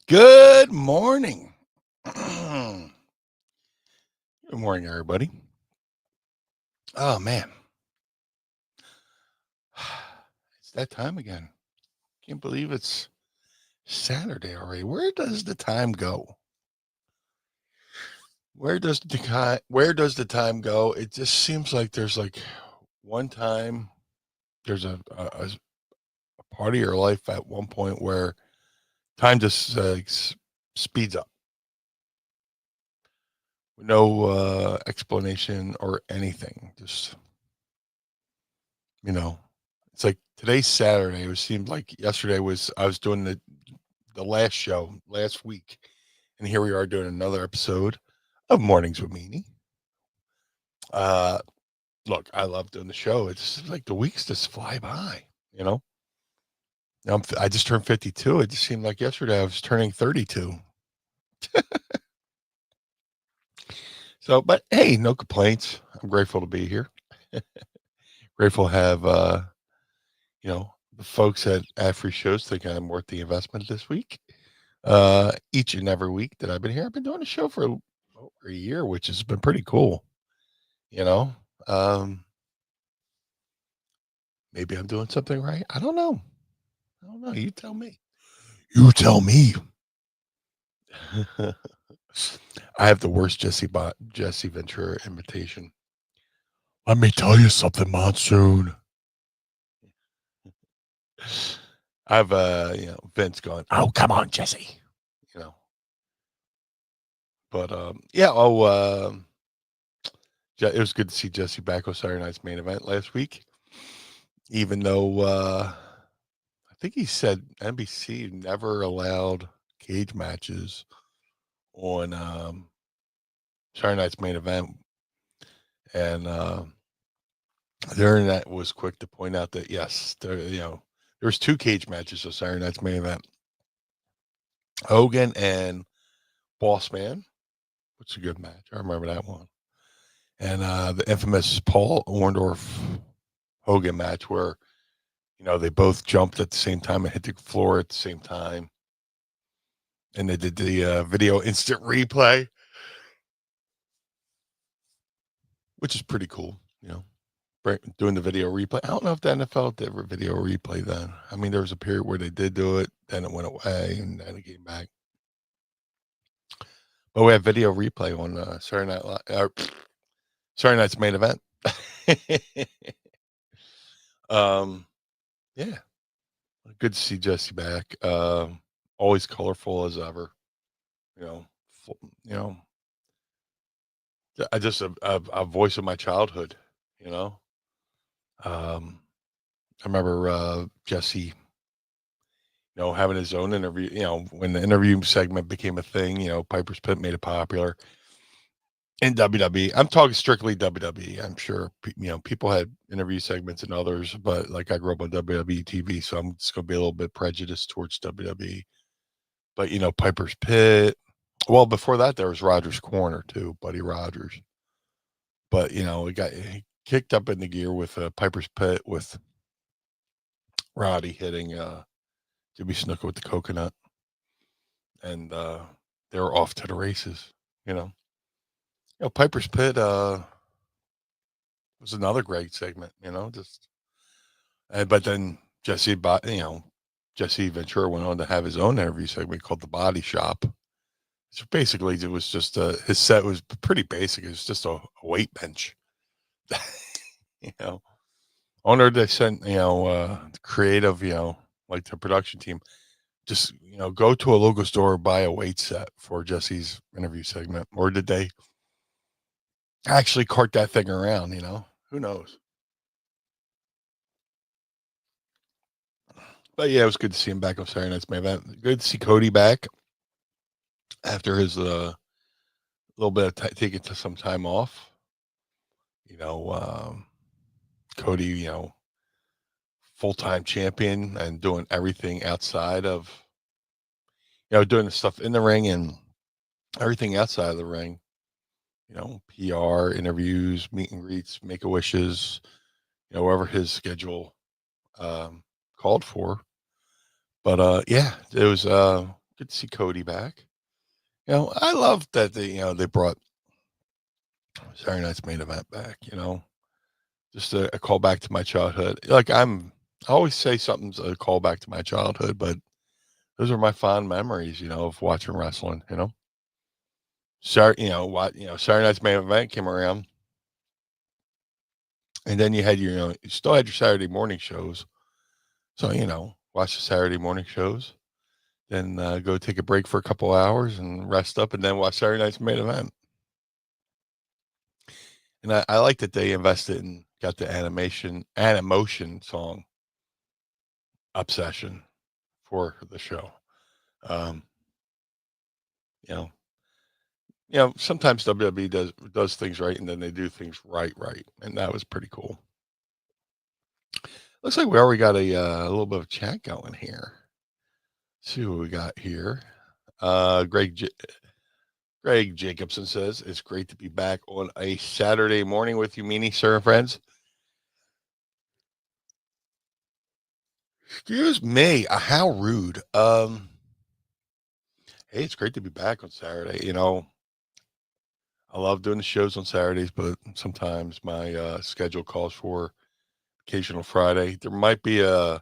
Good morning. Good morning, everybody. Oh man, it's that time again. Can't believe it's Saturday already. Where does the time go? Where does the time go? It just seems like there's like one time there's a part of your life at one point where time just speeds up. No explanation or anything. Just you know, it's like today's Saturday. It seemed like yesterday was I was doing the last show last week, and here we are doing another episode of Mornings with Meanie. Uh, Look, I love doing the show. It's like the weeks just fly by. You know, I just turned 52. It just seemed like yesterday I was turning 32. So, but hey, no complaints. I'm grateful to be here. Grateful to have the folks at Free Shows think I'm worth the investment this week. Each and every week that I've been here, I've been doing a show for over a year, which has been pretty cool. You know, um, maybe I'm doing something right. I don't know. I don't know. You tell me. You tell me. I have the worst Jesse Ventura imitation. Let me tell you something, Monsoon. I have Vince going, oh, come on, Jesse. You know, but yeah, it was good to see Jesse back on Saturday Night's Main Event last week, even though I think he said NBC never allowed cage matches on Saturday Night's Main Event, and the internet was quick to point out that yes, there's two cage matches on Saturday Night's Main Event: Hogan and Boss Man, which is a good match. I remember that one, and the infamous Paul Orndorff Hogan match where they both jumped at the same time and hit the floor at the same time, and they did the video instant replay, which is pretty cool. Doing the video replay. I don't know if the NFL did a video replay then. I mean, there was a period where they did do it, then it went away, and then it came back. But we have video replay on Saturday Night's Main Event. Yeah, good to see Jesse back. Always colorful as ever. You know, you know, I just a voice of my childhood. You know, um, I remember Jesse, having his own interview. When the interview segment became a thing, Piper's Pit made it popular in WWE. I'm talking strictly WWE. I'm sure people had interview segments and others, but like I grew up on WWE TV, so I'm just gonna be a little bit prejudiced towards WWE. But Piper's Pit. Well, before that, there was Rogers Corner too, Buddy Rogers. But he kicked up in the gear with Piper's Pit with Roddy hitting Jimmy Snuka with the coconut, and they were off to the races. You know, Piper's Pit was another great segment. But then Jesse Ventura went on to have his own interview segment called The Body Shop. So basically, it was just his set was pretty basic. It was just a weight bench. you know, Owner they sent creative like the production team just go to a local store, buy a weight set for Jesse's interview segment, or did they actually cart that thing around? Who knows? But yeah, it was good to see him back on Saturday Night's Main Event. Good to see Cody back after his little bit of taking some time off. You know, Cody, full time champion and doing everything outside of doing the stuff in the ring and everything outside of the ring. PR, interviews, meet and greets, make a wishes, wherever his schedule called for. But yeah, it was Good to see Cody back. I love that they brought Saturday Night's Main Event back. Just a callback to my childhood. I always say something's a callback to my childhood, but those are my fond memories, of watching wrestling. Saturday Night's Main Event came around, and then you still had your Saturday morning shows. So watch the Saturday morning shows, then go take a break for a couple hours and rest up, and then watch Saturday Night's Main Event. And I like that they invested and got the animation song Obsession for the show. Um, you know, sometimes WWE does things right, and then they do things right, and that was pretty cool. Looks like we already got a little bit of chat going here. Let's see what we got here. Greg Jacobson says it's great to be back on a Saturday morning with you, Meanie, sir, and friends. Excuse me, how rude. Hey, it's great to be back on Saturday. I love doing the shows on Saturdays, but sometimes my schedule calls for occasional Friday. There might be like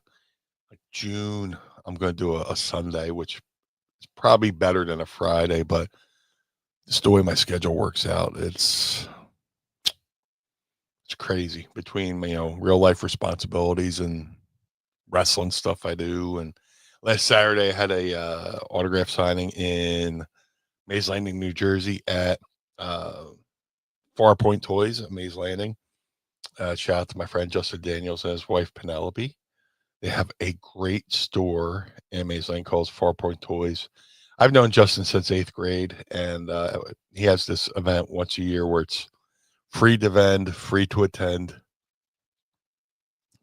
June. I'm going to do a Sunday, which is probably better than a Friday, but just the way my schedule works out, it's crazy between real life responsibilities and wrestling stuff I do. And last Saturday, I had a autograph signing in Mays Landing, New Jersey at Farpoint Toys at Mays Landing. Shout out to my friend Justin Daniels and his wife Penelope. They have a great store in Mays Landing called Farpoint Toys. I've known Justin since 8th grade, and he has this event once a year where it's free to vend, free to attend.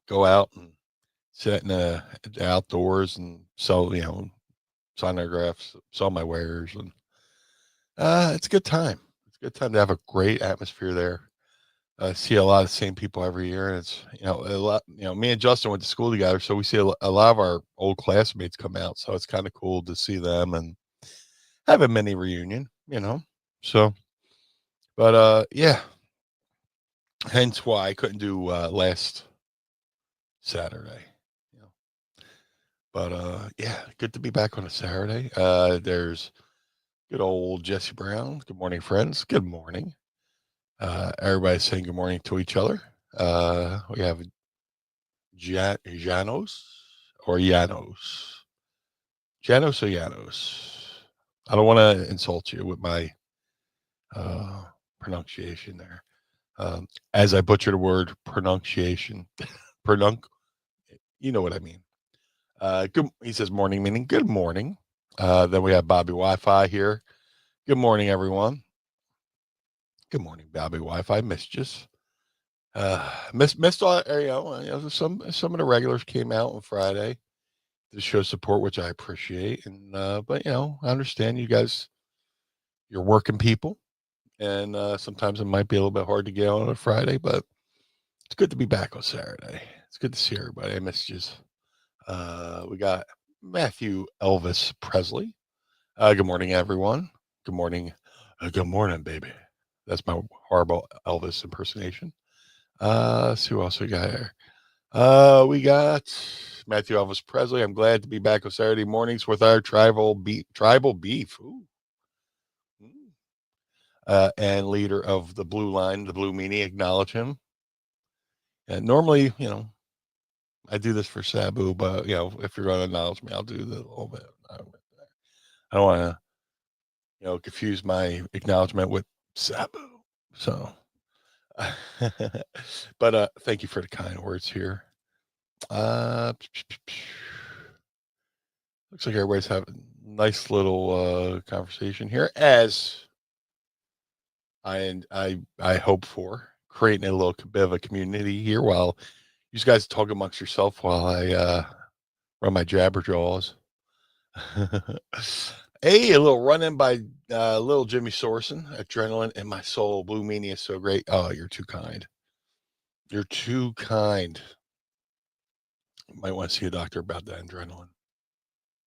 Go out and sit in the outdoors and sell, sign autographs, sell my wares, and it's a good time. It's a good time to have a great atmosphere there. I see a lot of the same people every year, and it's a lot. Me and Justin went to school together, so we see a lot of our old classmates come out. So it's kind of cool to see them and have a mini reunion. So, but yeah, hence why I couldn't do last Saturday. You know, but yeah, good to be back on a Saturday. There's good old Jesse Brown. Good morning, friends. Good morning. Everybody's saying good morning to each other. We have Janos or Janos. Janos or Janos. I don't want to insult you with my pronunciation there. As I butcher the word pronunciation, pronunc, you know what I mean. Good. He says morning, meaning good morning. Then we have Bobby Wi-Fi here. Good morning, everyone. Good morning, Bobby Wi-Fi. Missed you. Missed all. Some of the regulars came out on Friday to show support, which I appreciate. And but I understand you guys. You're working people, and sometimes it might be a little bit hard to get on a Friday, but it's good to be back on Saturday. It's good to see everybody. I missed you. We got Matthew Elvis Presley. Good morning, everyone. Good morning. Good morning, baby. That's my horrible Elvis impersonation. Let's see who else we got here. We got Matthew Elvis Presley. I'm glad to be back on Saturday mornings with our tribal beef. Ooh. And leader of the Blue Line, the Blue Meanie, acknowledge him. And normally, I do this for Sabu, but if you're going to acknowledge me, I'll do the little bit. I don't want to, confuse my acknowledgement with Sabu. So, but thank you for the kind words here. Looks like everybody's having a nice little conversation here, as I hope for, creating a little bit of a community here while you guys talk amongst yourself while I run my jabber jaws. Hey, a little run in by little Jimmy Sorson. Adrenaline in my soul. Blue Meanie is so great. Oh, you're too kind. You're too kind. You might want to see a doctor about that adrenaline.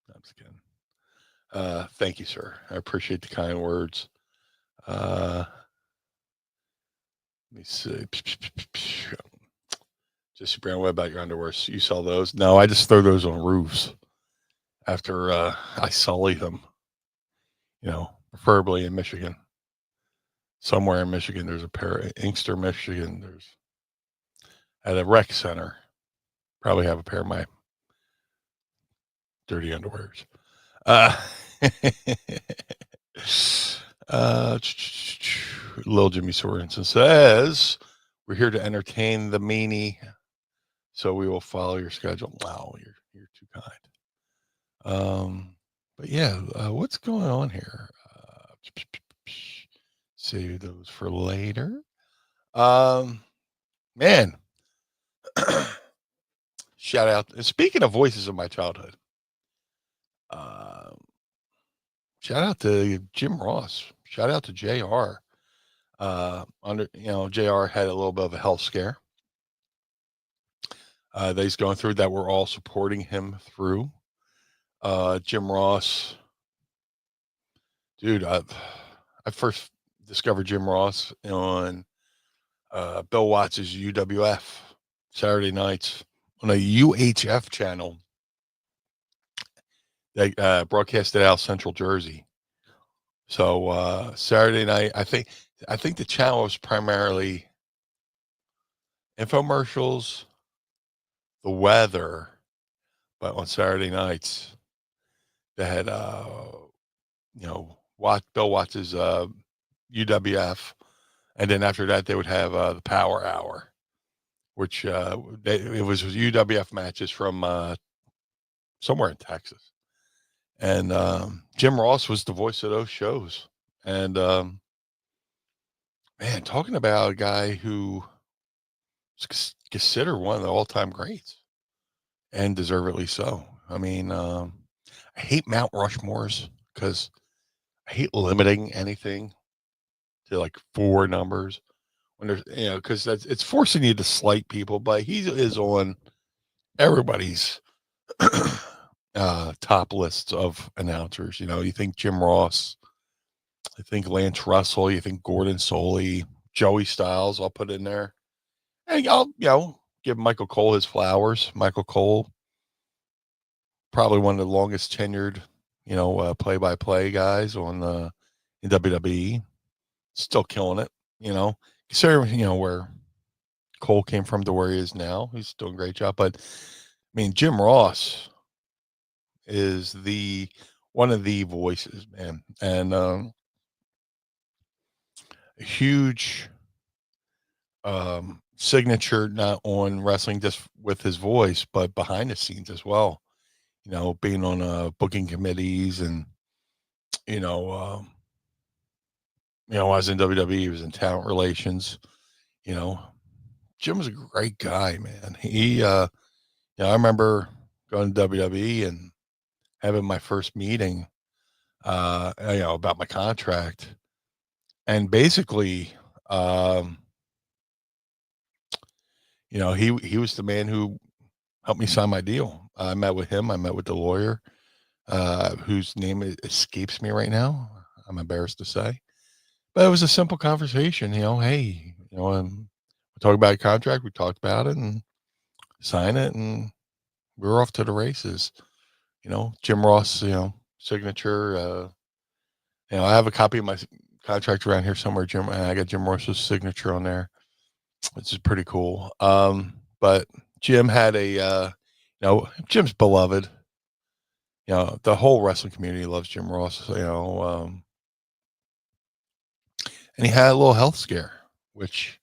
I'm just kidding. Thank you, sir. I appreciate the kind words. Uh, let me see. Jesse Brown, what about your underwear? You sell those? No, I just throw those on roofs after I sully them. Preferably in Michigan. Somewhere in Michigan, there's a pair. Inkster, Michigan. There's at a rec center. Probably have a pair of my dirty underwears. Uh, Little Jimmy Sorensen says, "We're here to entertain the meanie, so we will follow your schedule." Wow, you're too kind. But yeah, what's going on here? Save those for later. Man, shout out. Speaking of voices of my childhood, uh, shout out to Jim Ross. Shout out to JR. JR had a little bit of a health scare that he's going through that we're all supporting him through. Jim Ross, dude, I first discovered Jim Ross on Bill Watts' UWF Saturday nights on a UHF channel that broadcasted out of Central Jersey. So Saturday night, I think the channel was primarily infomercials, the weather, but on Saturday nights they had Bill Watts' UWF, and then after that they would have the Power Hour, which it was UWF matches from somewhere in Texas. And Jim Ross was the voice of those shows. And man, talking about a guy who is considered one of the all-time greats, and deservedly so. I mean, I hate Mount Rushmores because I hate limiting anything to like 4 numbers when there's, because it's forcing you to slight people. But he is on everybody's top lists of announcers. You think Jim Ross, I think Lance Russell, you think Gordon Soley, Joey Styles, I'll put in there. And I'll, give Michael Cole his flowers. Michael Cole, probably one of the longest tenured, play-by-play guys in WWE. Still killing it, considering, where Cole came from to where he is now. He's doing a great job. But, I mean, Jim Ross is one of the voices, man. And a huge signature, not on wrestling just with his voice, but behind the scenes as well. Being on booking committees and I was in WWE, he was in talent relations. Jim was a great guy, man. He, I remember going to WWE and having my first meeting, about my contract, and basically, he was the man who helped me sign my deal. I met with him. I met with the lawyer, whose name escapes me right now. I'm embarrassed to say, but it was a simple conversation. Hey, we talked about a contract. We talked about it and sign it, and we were off to the races. Jim Ross, signature. I have a copy of my contract around here somewhere. I got Jim Ross's signature on there, which is pretty cool. But Jim had Jim's beloved. The whole wrestling community loves Jim Ross. And he had a little health scare, which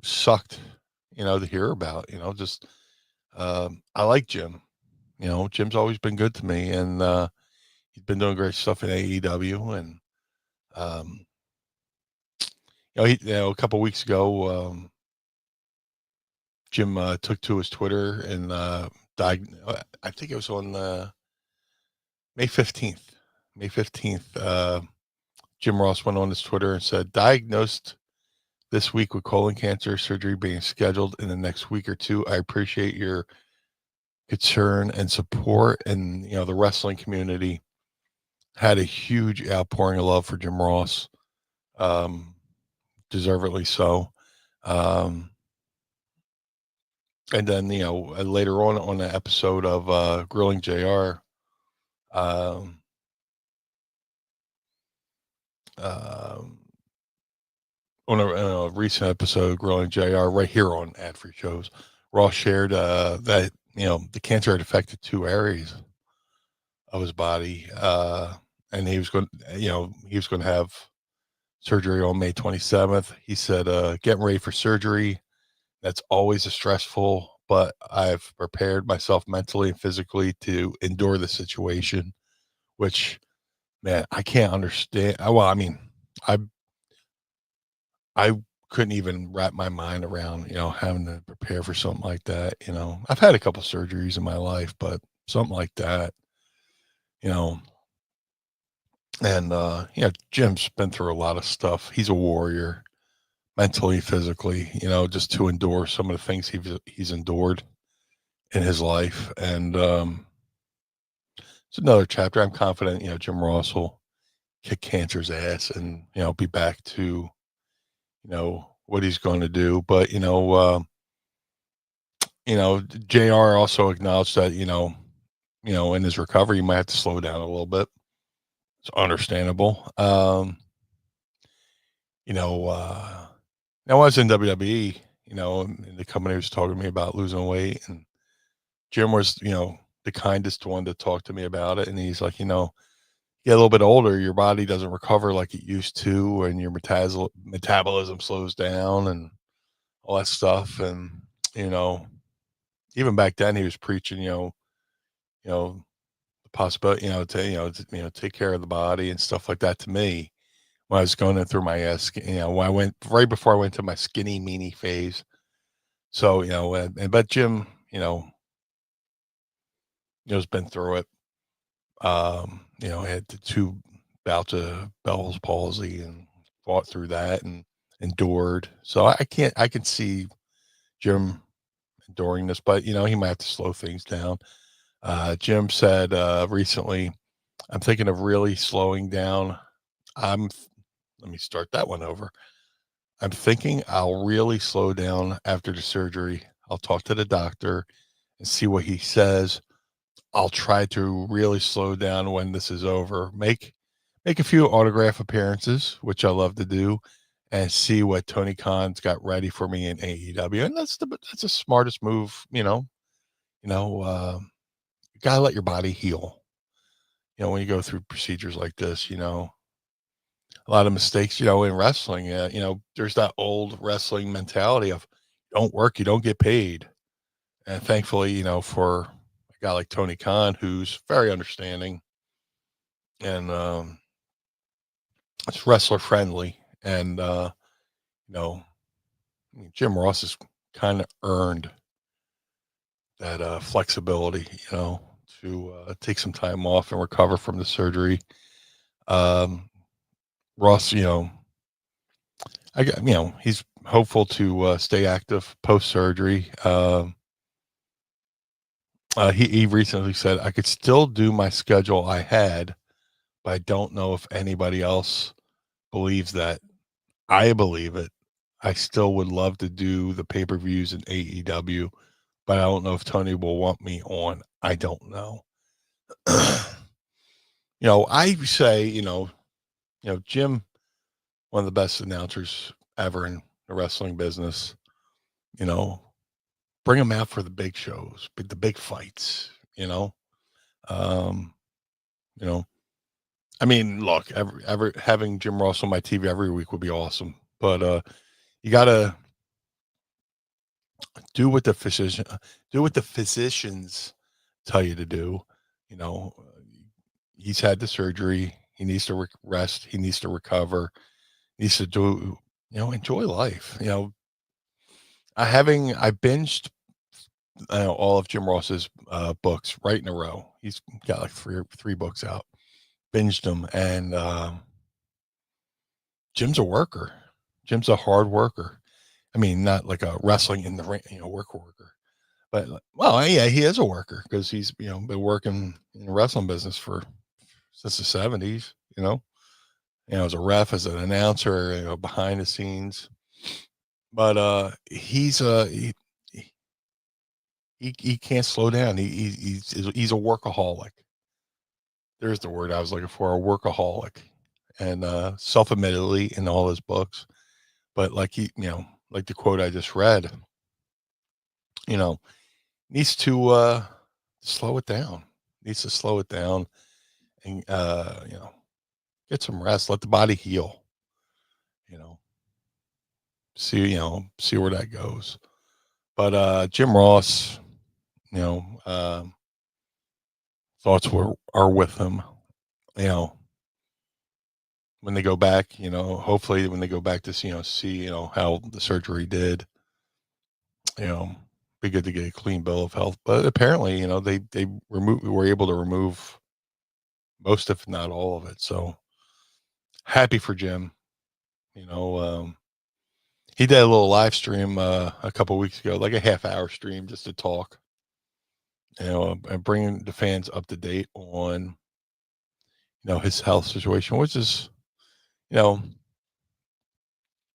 sucked, to hear about. Just I like Jim. Jim's always been good to me, and he's been doing great stuff in AEW. And a couple weeks ago, Jim took to his Twitter and I think it was on May 15th. May 15th, Jim Ross went on his Twitter and said, "Diagnosed this week with colon cancer, surgery being scheduled in the next week or two. I appreciate your concern and support, and the wrestling community had a huge outpouring of love for Jim Ross, um, deservedly so. Um, and then later on the episode of Grilling Jr. Um, um, on a recent episode of Grilling Jr. right here on Ad Free Shows, Ross shared that the cancer had affected two areas of his body, and he was going to have surgery on May 27th. He said, "Getting ready for surgery, that's always a stressful, but I've prepared myself mentally and physically to endure the situation." Which, man, I can't understand. Well, I mean, I I couldn't even wrap my mind around, having to prepare for something like that. I've had a couple surgeries in my life, but something like that, you know, and Jim's been through a lot of stuff. He's a warrior, mentally, physically, just to endure some of the things he's endured in his life. And it's another chapter. I'm confident, Jim Ross will kick cancer's ass and, be back to, what he's going to do. But, JR also acknowledged that, in his recovery, he might have to slow down a little bit. It's understandable. You know, I was in WWE, and the company was talking to me about losing weight, and Jim was, the kindest one to talk to me about it. And he's like, get a little bit older, your body doesn't recover like it used to, and your metabolism slows down and all that stuff. And, you know, even back then he was preaching, the possibility, take care of the body and stuff like that to me when I was going through my, when I went right before I went to my skinny meanie phase. So, but Jim, has been through it. Had the two bouts of Bell's palsy and fought through that and endured. So I can see Jim enduring this, but he might have to slow things down. Jim said recently, "I'm thinking of really slowing down. I'm Let me start that one over. I'm thinking I'll really slow down after the surgery. I'll talk to the doctor and see what he says. I'll try to really slow down when this is over. Make a few autograph appearances, which I love to do, and see what Tony Khan's got ready for me in AEW." And that's the smartest move, you gotta let your body heal. When you go through procedures like this, a lot of mistakes, in wrestling. There's that old wrestling mentality of don't work, you don't get paid. And thankfully, for a guy like Tony Khan, who's very understanding and it's wrestler friendly, and you know, Jim Ross has kind of earned that flexibility, to take some time off and recover from the surgery. Um, Ross, he's hopeful to stay active post surgery. He recently said, "I could still do my schedule I had, but I don't know if anybody else believes that. I believe it. I still would love to do the pay per views in AEW, but I don't know if Tony will want me on. I don't know." I say, Jim, one of the best announcers ever in the wrestling business. You know, bring him out for the big shows, the big fights. Um, you know, I mean, look, ever having Jim Ross on my TV every week would be awesome, but you gotta do what the physician, do what the physicians tell you to do. You know, he's had the surgery. He needs to rest. He needs to recover. He needs to do, enjoy life. I binged all of Jim Ross's books right in a row. He's got like three books out. Binged them, and Jim's a worker. Jim's a hard worker. I mean, not like a wrestling in the ring, worker. But well, yeah, he is a worker because he's been working in the wrestling business for since the '70s. As a ref, as an announcer, behind the scenes. But he can't slow down. He's a workaholic. There's the word I was looking for, a workaholic, and self-admittedly in all his books. But like the quote I just read, you know, needs to slow it down. Needs to slow it down and get some rest. Let the body heal. You know, see where that goes. But Jim Ross, you know, thoughts are with him. You know, when they go back, hopefully when they go back to see how the surgery did, you know, be good to get a clean bill of health. But apparently, were able to remove most, if not all of it. So happy for Jim. You know, he did a little live stream a couple weeks ago, like a half-hour stream, just to talk, and bringing the fans up to date on his health situation, which is you know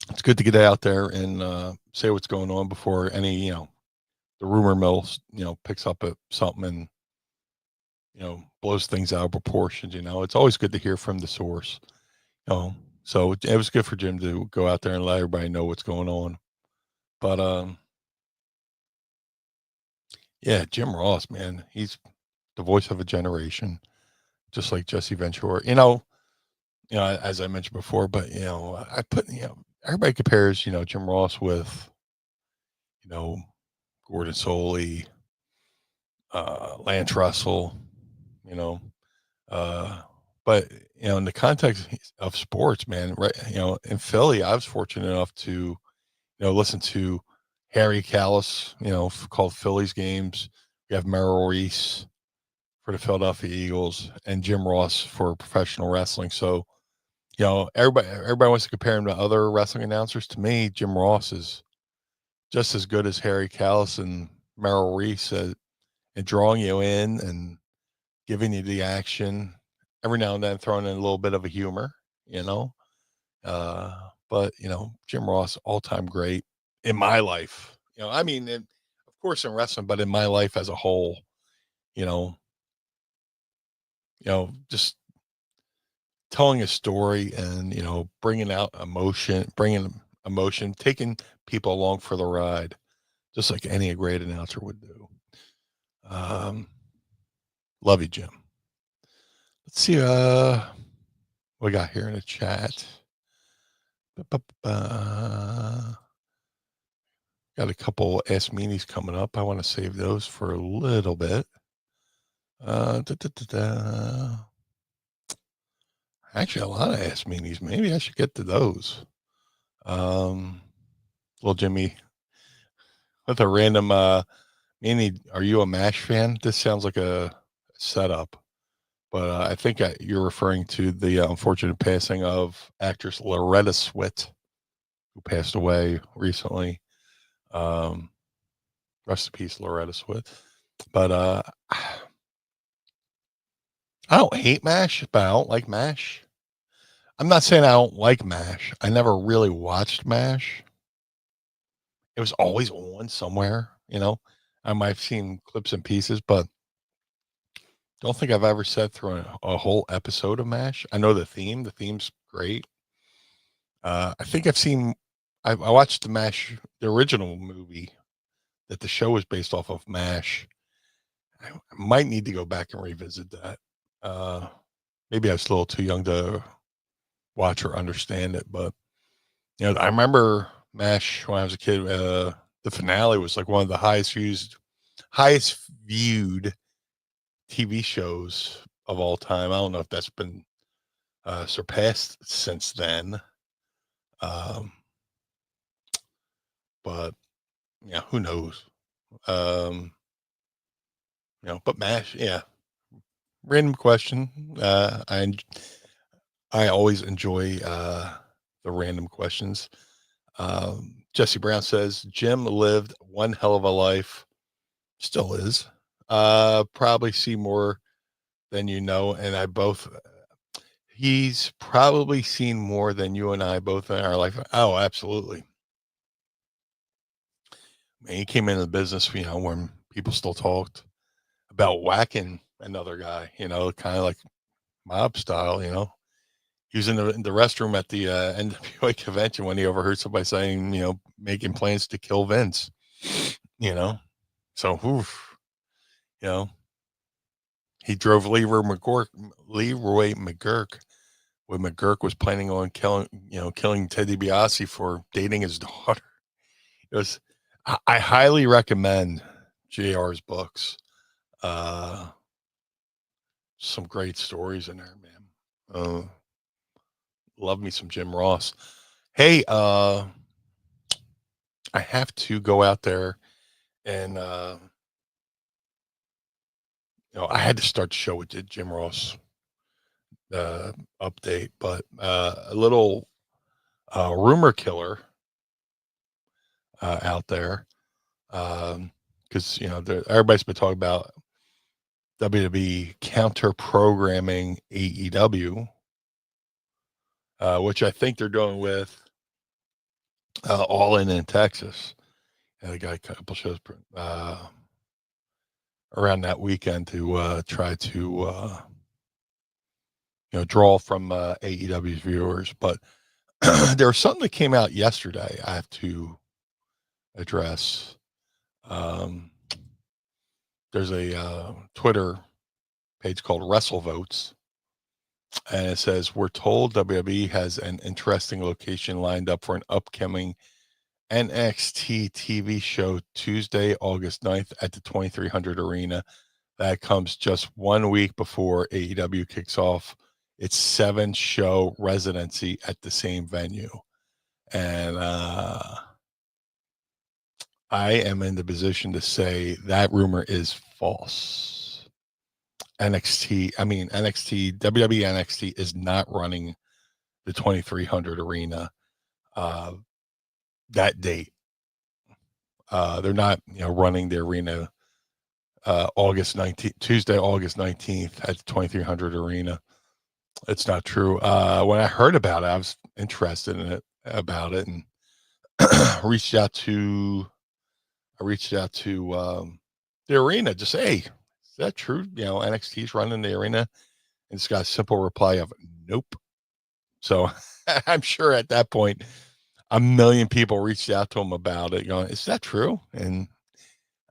it's good to get out there and say what's going on before any the rumor mill picks up at something and blows things out of proportions. It's always good to hear from the source. So it was good for Jim to go out there and let everybody know what's going on. But yeah, Jim Ross, man, he's the voice of a generation, just like Jesse Ventura. As I mentioned before, but I put everybody compares Jim Ross with you know Gordon Soley, Lance Russell, you know, uh, but in the context of sports, man, right? In Philly, I was fortunate enough to listen to Harry Callis, called Phillies games. We have Merrill Reese for the Philadelphia Eagles and Jim Ross for professional wrestling. So, everybody wants to compare him to other wrestling announcers. To me, Jim Ross is just as good as Harry Callis and Merrill Reese at drawing you in and giving you the action. Every now and then throwing in a little bit of a humor, you know. But Jim Ross, all time great in my life. I mean, of course in wrestling, but in my life as a whole, you know, just telling a story and bringing emotion, taking people along for the ride, just like any great announcer would do. Um, Love you, Jim. Let's see what we got here in the chat. Got a couple Ask Meanies coming up. I want to save those for a little bit. Actually, a lot of Ask Meanies. Maybe I should get to those. Little Jimmy with a random Meanie, are you a MASH fan? This sounds like a setup, but I think you're referring to the unfortunate passing of actress Loretta Swit, who passed away recently. Rest in peace, Loretta Swit. But I don't hate MASH, but I don't like MASH. I'm not saying I don't like MASH. I never really watched MASH. It was always on somewhere. I might have seen clips and pieces, but don't think I've ever sat through a whole episode of MASH. I know the theme. The theme's great. I think I watched the original movie that the show was based off of, MASH. I might need to go back and revisit that. Maybe I was a little too young to watch or understand it, but I remember MASH when I was a kid. The finale was like one of the highest viewed TV shows of all time. I don't know if that's been surpassed since then. Um, but yeah, who knows? Um, but MASH, yeah. Random question. I always enjoy the random questions. Jesse Brown says Jim lived one hell of a life. Still is. Probably see more than you know, and I both he's probably seen more than you and I both in our life. Oh, absolutely. Man, he came into the business, when people still talked about whacking another guy, kind of like mob style, He was in the restroom at the NWA convention when he overheard somebody saying, making plans to kill Vince, you know. So, oof, you know, he drove Leroy McGurk when McGurk was planning on killing Ted DiBiase for dating his daughter. It was. I highly recommend JR's books. Uh, some great stories in there, man. Love me some Jim Ross. Hey, I have to go out there and I had to start the show with the Jim Ross update, but a little rumor killer out there because everybody's been talking about WWE counter programming AEW, which I think they're doing with All In Texas. And they got a couple shows around that weekend to try to draw from AEW's viewers. But there was something that came out yesterday I have to address. There's a Twitter page called WrestleVotes, and it says, we're told WWE has an interesting location lined up for an upcoming NXT TV show Tuesday, August 9th at the 2300 Arena. That comes just 1 week before AEW kicks off its 7-show residency at the same venue. And I am in the position to say that rumor is false. WWE NXT is not running the 2300 Arena that date. They're not, running the arena August 19th, Tuesday, August 19th at the 2300 Arena. It's not true. When I heard about it, I was interested in it and reached out to the arena to say, hey, is that true? NXT's running the arena, and it's got a simple reply of nope. So I'm sure at that point, a million people reached out to him about it, going, is that true? And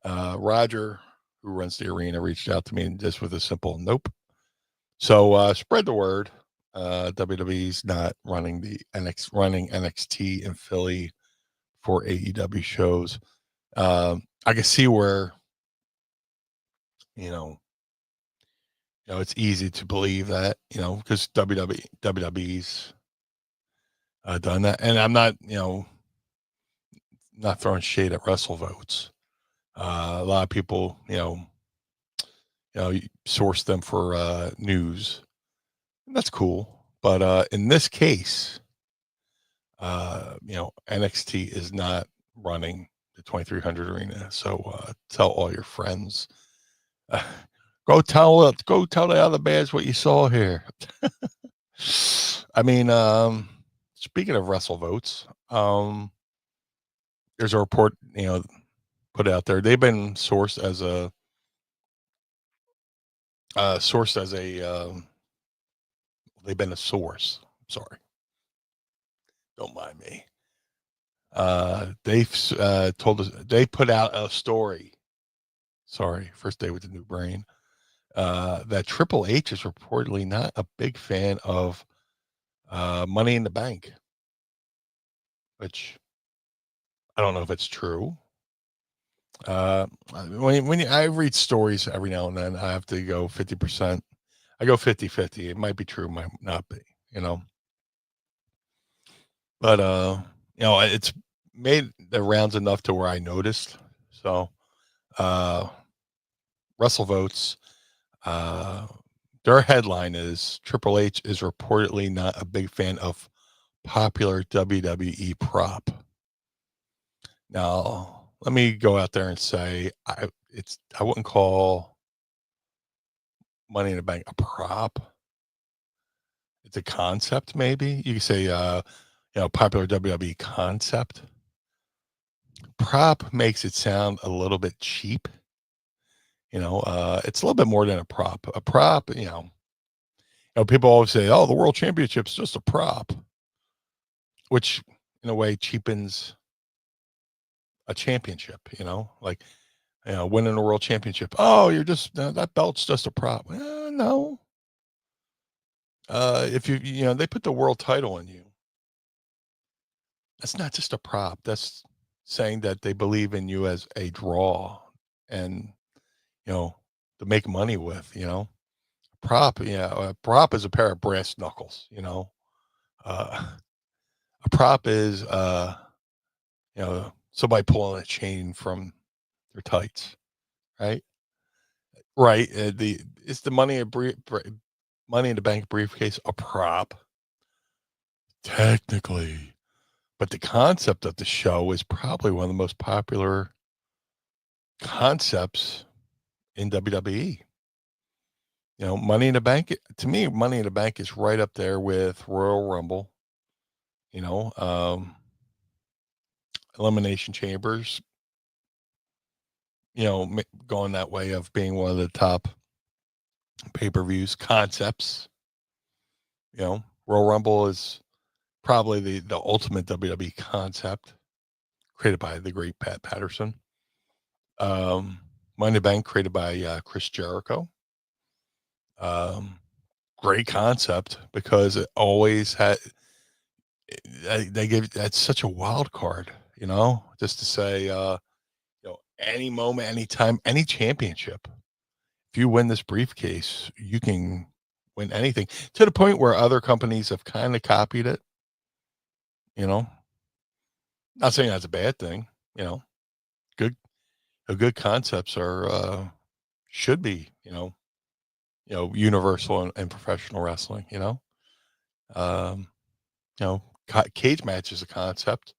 Roger, who runs the arena, reached out to me and just with a simple nope. So spread the word. WWE's not running NXT in Philly for AEW shows. I can see where it's easy to believe that, because WWE's done that, and I'm not not throwing shade at WrestleVotes. A lot of people source them for news, and that's cool. But in this case, NXT is not running the 2300 Arena. So tell all your friends. Go tell the other bands what you saw here. I mean, speaking of WrestleVotes, there's a report, put out there. They've been sourced as a they've been a source. Sorry. Don't mind me. They've told us, they put out a story. Sorry, first day with the new brain. That Triple H is reportedly not a big fan of Money in the Bank, which I don't know if it's true. When I read stories every now and then, I have to go 50%. I go 50-50. It might be true, might not be, But it's made the rounds enough to where I noticed. So WrestleVotes, their headline is Triple H is reportedly not a big fan of popular WWE prop. Now, let me go out there and say I wouldn't call Money in the Bank a prop. It's a concept, maybe you could say. Popular WWE concept. Prop makes it sound a little bit cheap. It's a little bit more than a prop. A prop, people always say, "Oh, the World Championship's just a prop," which in a way cheapens a championship. Like winning a World Championship. Oh, you're just that belt's just a prop. No. If they put the world title on you, that's not just a prop. That's saying that they believe in you as a draw and you know to make money with. Prop. Yeah, a prop is a pair of brass knuckles. Uh, a prop is somebody pulling a chain from their tights, right? Right. The Is the money in the bank briefcase a prop? Technically, but the concept of the show is probably one of the most popular concepts in WWE. Money in the Bank, to me, Money in the Bank is right up there with Royal Rumble, you know, um, Elimination Chambers, going that way of being one of the top pay per views concepts. Royal Rumble is probably the ultimate WWE concept created by the great Pat Patterson. Money in the Bank created by Chris Jericho. Um, Great concept because it always had they give that's such a wild card, just to say, any moment, anytime, any championship. If you win this briefcase, you can win anything to the point where other companies have kind of copied it. You know, Not saying that's a bad thing. You know, good good concepts are should be universal in professional wrestling. Um, Cage match is a concept.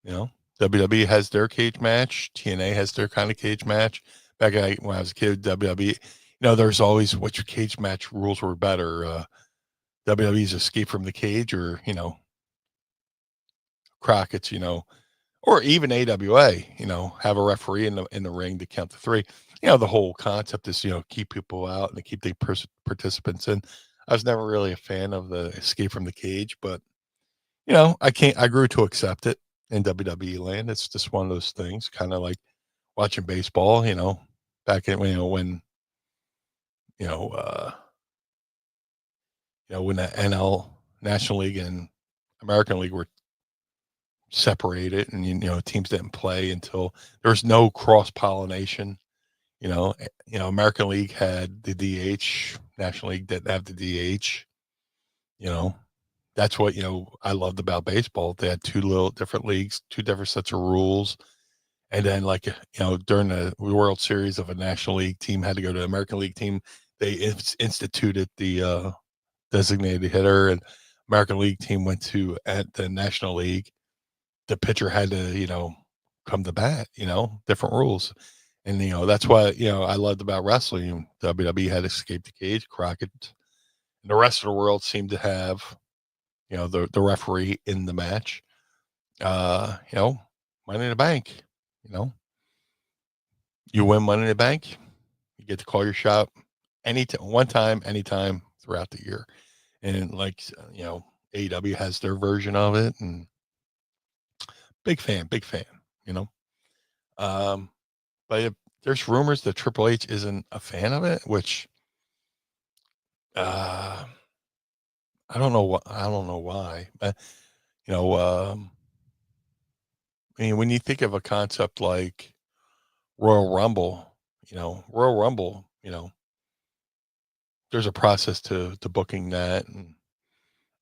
You know, WWE has their cage match. TNA has their kind of cage match. When I was a kid, WWE, there's always which cage match rules were better. WWE's Escape from the Cage, or Crockett's, or even AWA. Have a referee in the ring to count to three. The whole concept is keep people out and to keep the participants in. I was never really a fan of the Escape from the Cage, but I grew to accept it in WWE land. It's just one of those things, kind of like watching baseball, back in, when, you know, uh, when the NL National League and American League were separated and, teams didn't play until there was no cross pollination. American League had the DH, National League didn't have the DH, you know, that's what, I loved about baseball. They had two little different leagues, two different sets of rules. And then, like, during the World Series, of a National League team had to go to the American League team, they instituted the designated hitter, and American League team went to at the National League. The pitcher had to, come to bat, different rules. And, that's why, I loved about wrestling. WWE had Escape the Cage, Crockett. And the rest of the world seemed to have the referee in the match. Money in the Bank. You know, you win Money in the Bank, you get to call your shot one time, anytime throughout the year. And like AEW has their version of it, and big fan. You know, um, but there's rumors that Triple H isn't a fan of it, which uh, I don't know what I don't know why. But you know, um, when you think of a concept like Royal Rumble, Royal Rumble, there's a process to booking that, and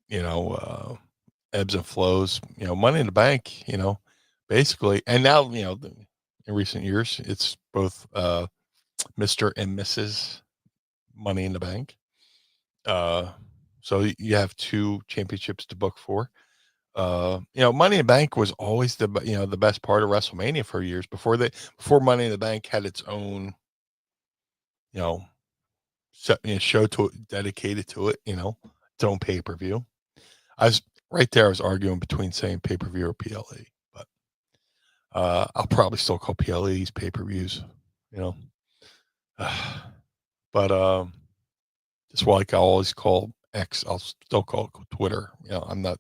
you know, uh, ebbs and flows. Money in the Bank, basically, and now in recent years, it's both Mr. and Mrs. Money in the Bank. Uh, so you have two championships to book for. Money in the Bank was always the best part of WrestleMania for years before Money in the Bank had its own, you know, show dedicated to it, its own pay-per-view. I was right there. I was arguing between saying pay-per-view or PLE, but I'll probably still call PLEs pay-per-views, you know. But just like I always call X, I'll still call it Twitter. I'm not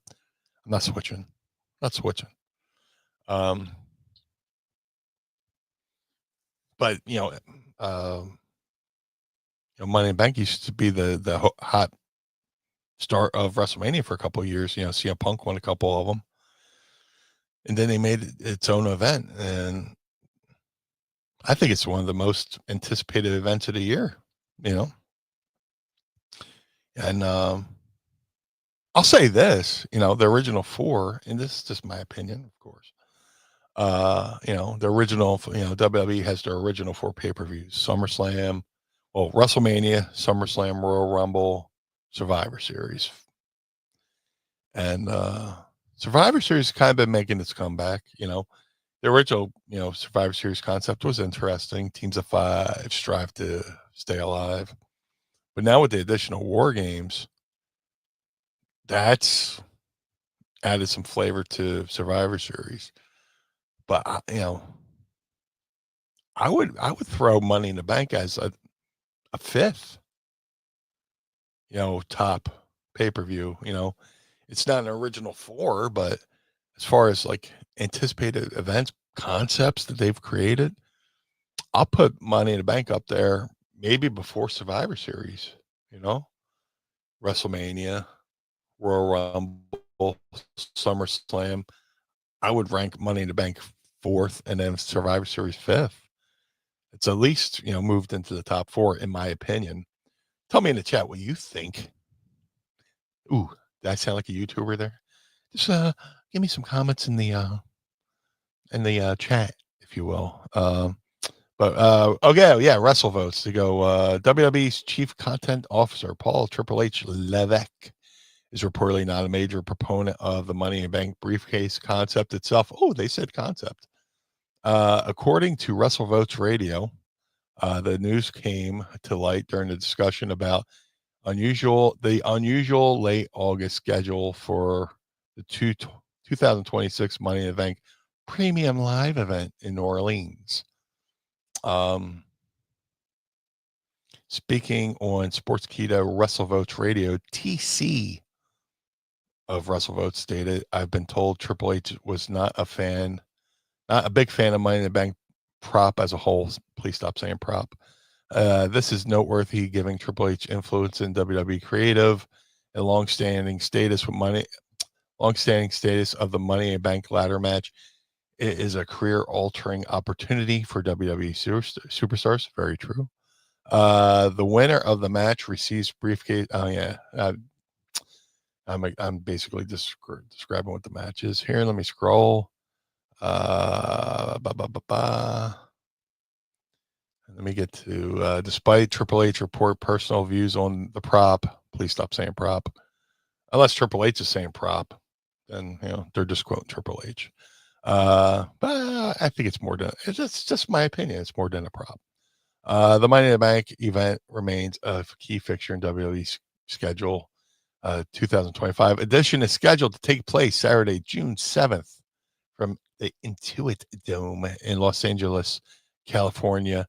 switching. Not switching. Um, but Money in the Bank used to be the hot start of WrestleMania for a couple of years. CM Punk won a couple of them, and then they made it its own event, and I think it's one of the most anticipated events of the year. You know, and I'll say this: the original four, and this is just my opinion, of course. The original, WWE has their original four pay-per-views: SummerSlam, WrestleMania, SummerSlam, Royal Rumble, Survivor Series. And Survivor Series kind of been making its comeback. The original, Survivor Series concept was interesting. Teams of five strive to stay alive. But now with the addition of War Games, that's added some flavor to Survivor Series. But I would throw Money in the Bank as a fifth, top pay-per-view. It's not an original four, but as far as like anticipated events, concepts that they've created, I'll put Money in the Bank up there, maybe before Survivor Series, WrestleMania, Royal Rumble, SummerSlam. I would rank Money in the Bank fourth and then Survivor Series fifth. It's at least, moved into the top four, in my opinion. Tell me in the chat what you think. Ooh, did I sound like a YouTuber there? Just give me some comments in the chat, if you will. Okay, yeah, Wrestle Votes to go. WWE's chief content officer, Paul Triple H Levesque, is reportedly not a major proponent of the Money in the Bank briefcase concept itself. Oh, they said concept. According to Wrestle Votes Radio, the news came to light during the discussion about the unusual late August schedule for the 2026 Money in the Bank premium live event in New Orleans. Speaking on Sportskeeda WrestleVotes Radio, TC of WrestleVotes stated, "I've been told Triple H was not a big fan of Money in the Bank prop as a whole." Please stop saying prop. This is noteworthy, giving Triple H influence in WWE creative and longstanding status of the Money in the Bank ladder match. It is a career-altering opportunity for WWE superstars. Very true. The winner of the match receives briefcase. Oh yeah, I'm basically describing what the match is here. Let me scroll. Let me get to despite Triple H report personal views on the prop. Please stop saying prop. Unless Triple H is saying prop, then they're just quoting Triple H. But I think it's just my opinion. It's more than a prop. The Money in the Bank event remains a key fixture in WWE's schedule. 2025 edition is scheduled to take place Saturday, June 7th from the Intuit Dome in Los Angeles, California.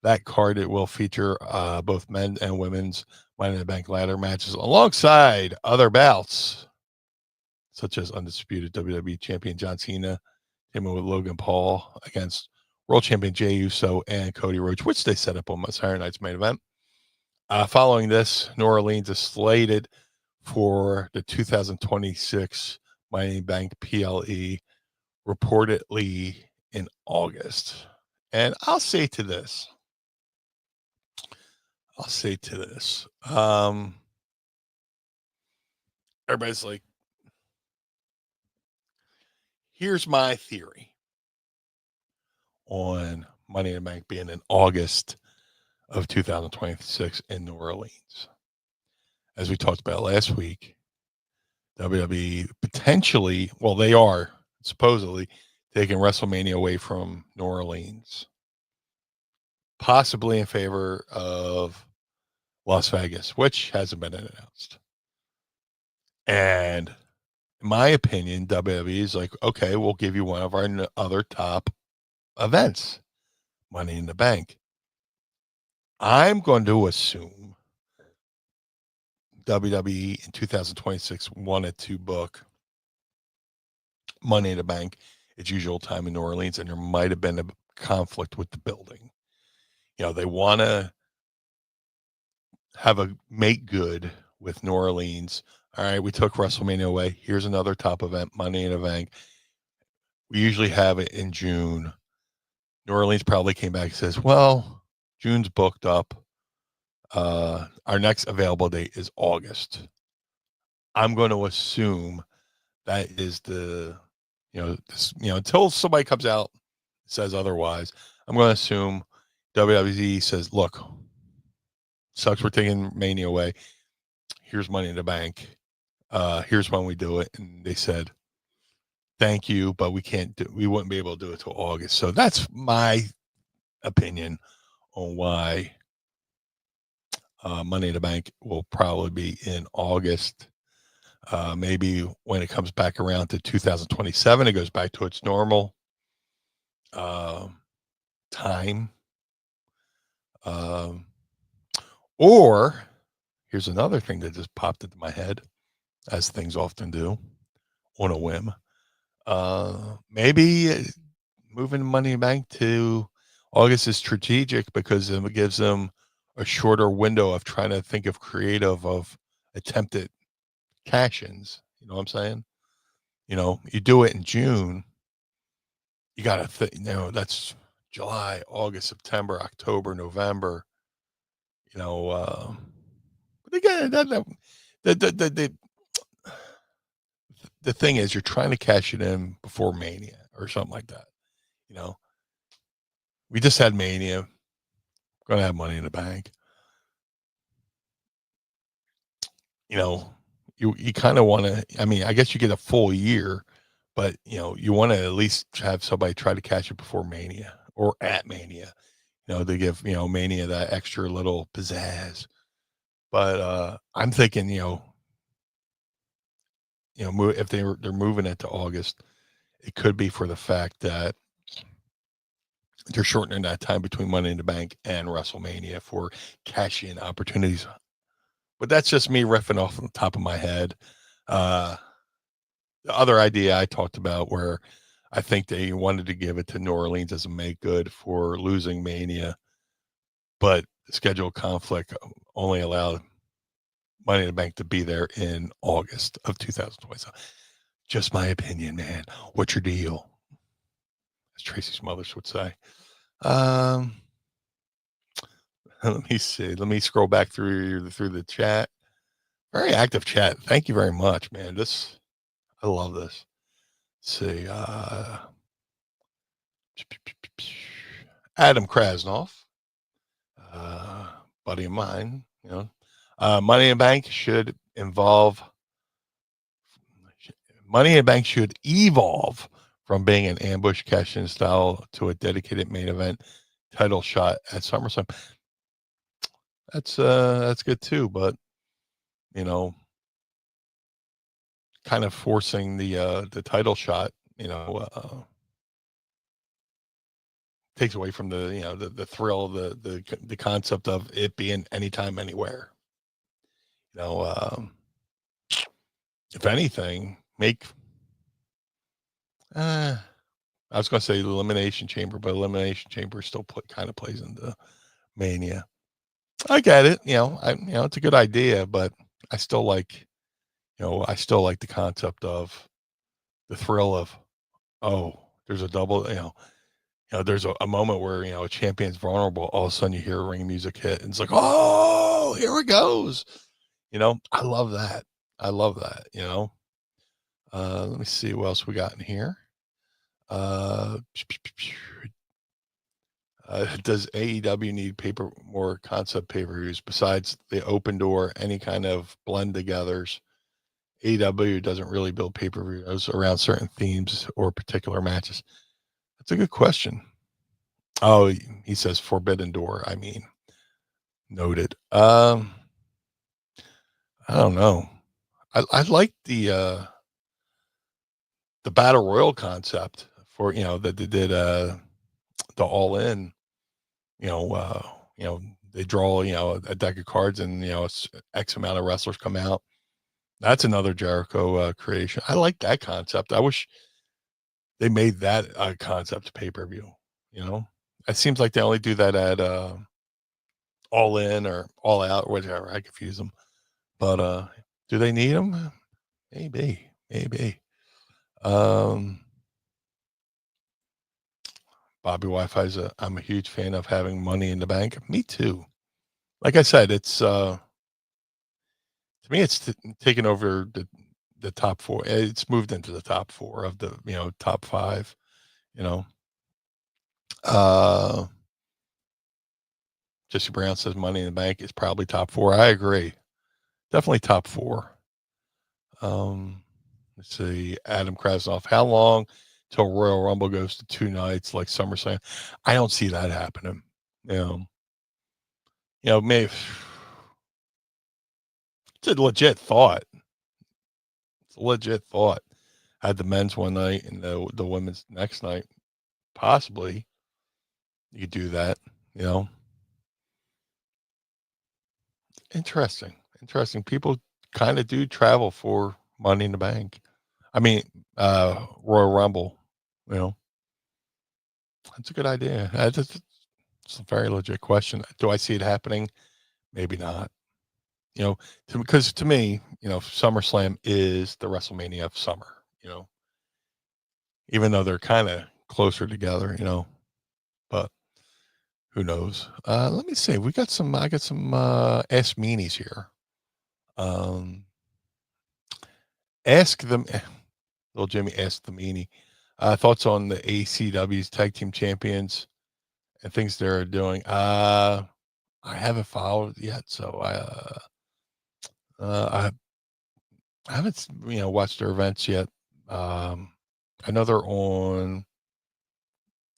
That card, it will feature both men and women's Money in the Bank ladder matches alongside other bouts, such as undisputed WWE champion John Cena, teaming with Logan Paul against world champion Jey Uso and Cody Rhodes, which they set up on Saturday night's main event. Following this, New Orleans is slated for the 2026 Money in the Bank PLE, reportedly in August. And I'll say to this. Everybody's like, here's my theory on Money in the Bank being in August of 2026 in New Orleans. As we talked about last week, WWE potentially, well, they are supposedly taking WrestleMania away from New Orleans, possibly in favor of Las Vegas, which hasn't been announced. And in my opinion, WWE is like, okay, we'll give you one of our other top events, Money in the Bank. I'm going to assume WWE in 2026 wanted to book Money in the Bank its usual time in New Orleans, and there might have been a conflict with the building. They want to have a make good with New Orleans. All right, we took WrestleMania away. Here's another top event, Money in the Bank. We usually have it in June. New Orleans probably came back and says, well, June's booked up. Our next available date is August. I'm going to assume that is until somebody comes out and says otherwise, I'm going to assume WWE says, look, sucks we're taking Mania away. Here's Money in the Bank. Here's when we do it. And they said, thank you, but we wouldn't be able to do it till August. So that's my opinion on why Money in the Bank will probably be in August. Maybe when it comes back around to 2027, it goes back to its normal time. Or here's another thing that just popped into my head, as things often do on a whim. Maybe moving Money in the Bank to August is strategic because it gives them a shorter window of trying to think of creative of attempted cash-ins. You know what I'm saying? You do it in June, you got to think, that's July, August, September, October, November. But again, the thing is, you're trying to cash it in before Mania or something like that. We just had Mania. Going to have Money in the Bank. You kind of want to. I mean, I guess you get a full year, but you want to at least have somebody try to cash it before Mania or at Mania. To give Mania that extra little pizzazz. But I'm thinking, if they're moving it to August, it could be for the fact that they're shortening that time between Money in the Bank and WrestleMania for cash-in opportunities. But that's just me riffing off the top of my head. The other idea I talked about where I think they wanted to give it to New Orleans as a make good for losing Mania, but the schedule conflict only allowed Money in the Bank to be there in August of 2020. Just my opinion, man. What's your deal? As Tracy Smothers would say. Let me see. Let me scroll back through the chat. Very active chat. Thank you very much, man. I love this. Let's see. Adam Krasnoff, buddy of mine. Money in the Bank should evolve from being an ambush cash-in style to a dedicated main event title shot at SummerSlam. That's good too, but kind of forcing the title shot, takes away from the thrill, the concept of it being anytime, anywhere. If anything, make I was going to say the Elimination Chamber, but Elimination Chamber still kind of plays into Mania. I get it. It's a good idea, but I still like the concept of the thrill of, oh, there's a double, there's a moment where, a champion's vulnerable. All of a sudden you hear ring music hit and it's like, oh, here it goes. I love that. Let me see what else we got in here. Does AEW need more concept pay-per-views besides the open door, any kind of blend togethers AEW doesn't really build pay-per-views around certain themes or particular matches? That's a good question. Oh, he says Forbidden Door. I mean, noted. I don't know. I like the battle royal concept for that they did the all in. You know, they draw a deck of cards and X amount of wrestlers come out. That's another Jericho creation. I like that concept. I wish they made that a concept pay per view. You know, it seems like they only do that at All In or All Out or whatever. I confuse them. But do they need them? Maybe, maybe. Um, Bobby Wi-Fi's I'm a huge fan of having money in the bank. Me too. Like I said, it's to me, it's taken over the top four. It's moved into the top four of the top five. You know, uh, Jesse Brown says Money in the Bank is probably top four. I agree, definitely top four. Let's see, Adam Krasnoff. How long till Royal Rumble goes to 2 nights like SummerSlam? I don't see that happening. You know, maybe it's a legit thought. It's a legit thought. Had the men's one night and the women's next night. Possibly, you could do that. You know, interesting. Interesting. People kind of do travel for Money in the Bank. I mean, Royal Rumble. You know, that's a good idea. It's a very legit question. Do I see it happening? Maybe not. Because to me, SummerSlam is the WrestleMania of summer. You know, even though they're kind of closer together. But who knows? Let me see. I got some Ask Meanies here. Um, ask them. Little Jimmy asked the Meanie. Thoughts on the ACW's tag team champions and things they're doing. I haven't followed yet, so I haven't watched their events yet. I know they're on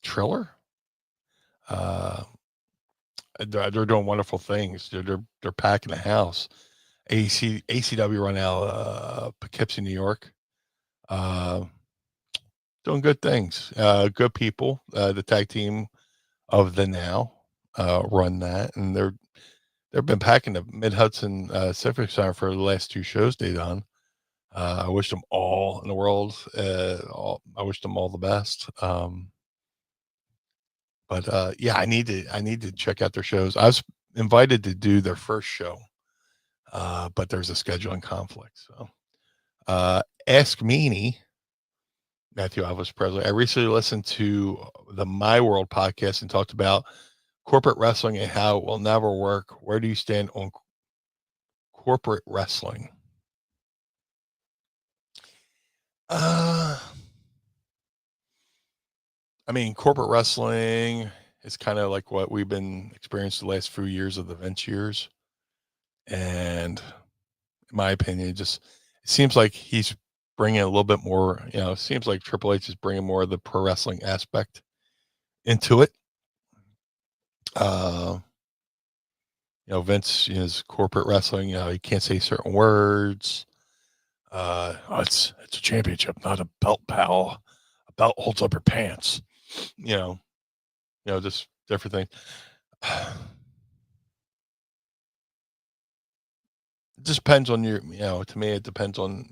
Triller. Uh, they're doing wonderful things. They're packing the house. ACW run out Poughkeepsie, New York. Uh, doing good things. Good people. The tag team of the Now run that, and they've been packing the Mid Hudson Civic Center for the last 2 shows they done. I wish them all in the world. I wish them all the best. But yeah, I need to check out their shows. I was invited to do their first show, but there's a scheduling conflict. So Ask Meanie, Matthew Alvis Presley. I recently listened to the My World podcast and talked about corporate wrestling and how it will never work. Where do you stand on corporate wrestling? Uh, I mean, corporate wrestling is kind of like what we've been experiencing the last few years of the Vince years. And in my opinion, it seems like he's bringing a little bit more, it seems like Triple H is bringing more of the pro wrestling aspect into it. Uh, Vince is corporate wrestling. He can't say certain words. It's a championship, not a belt, pal. A belt holds up your pants. You know, just different things. It just depends on to me, it depends on,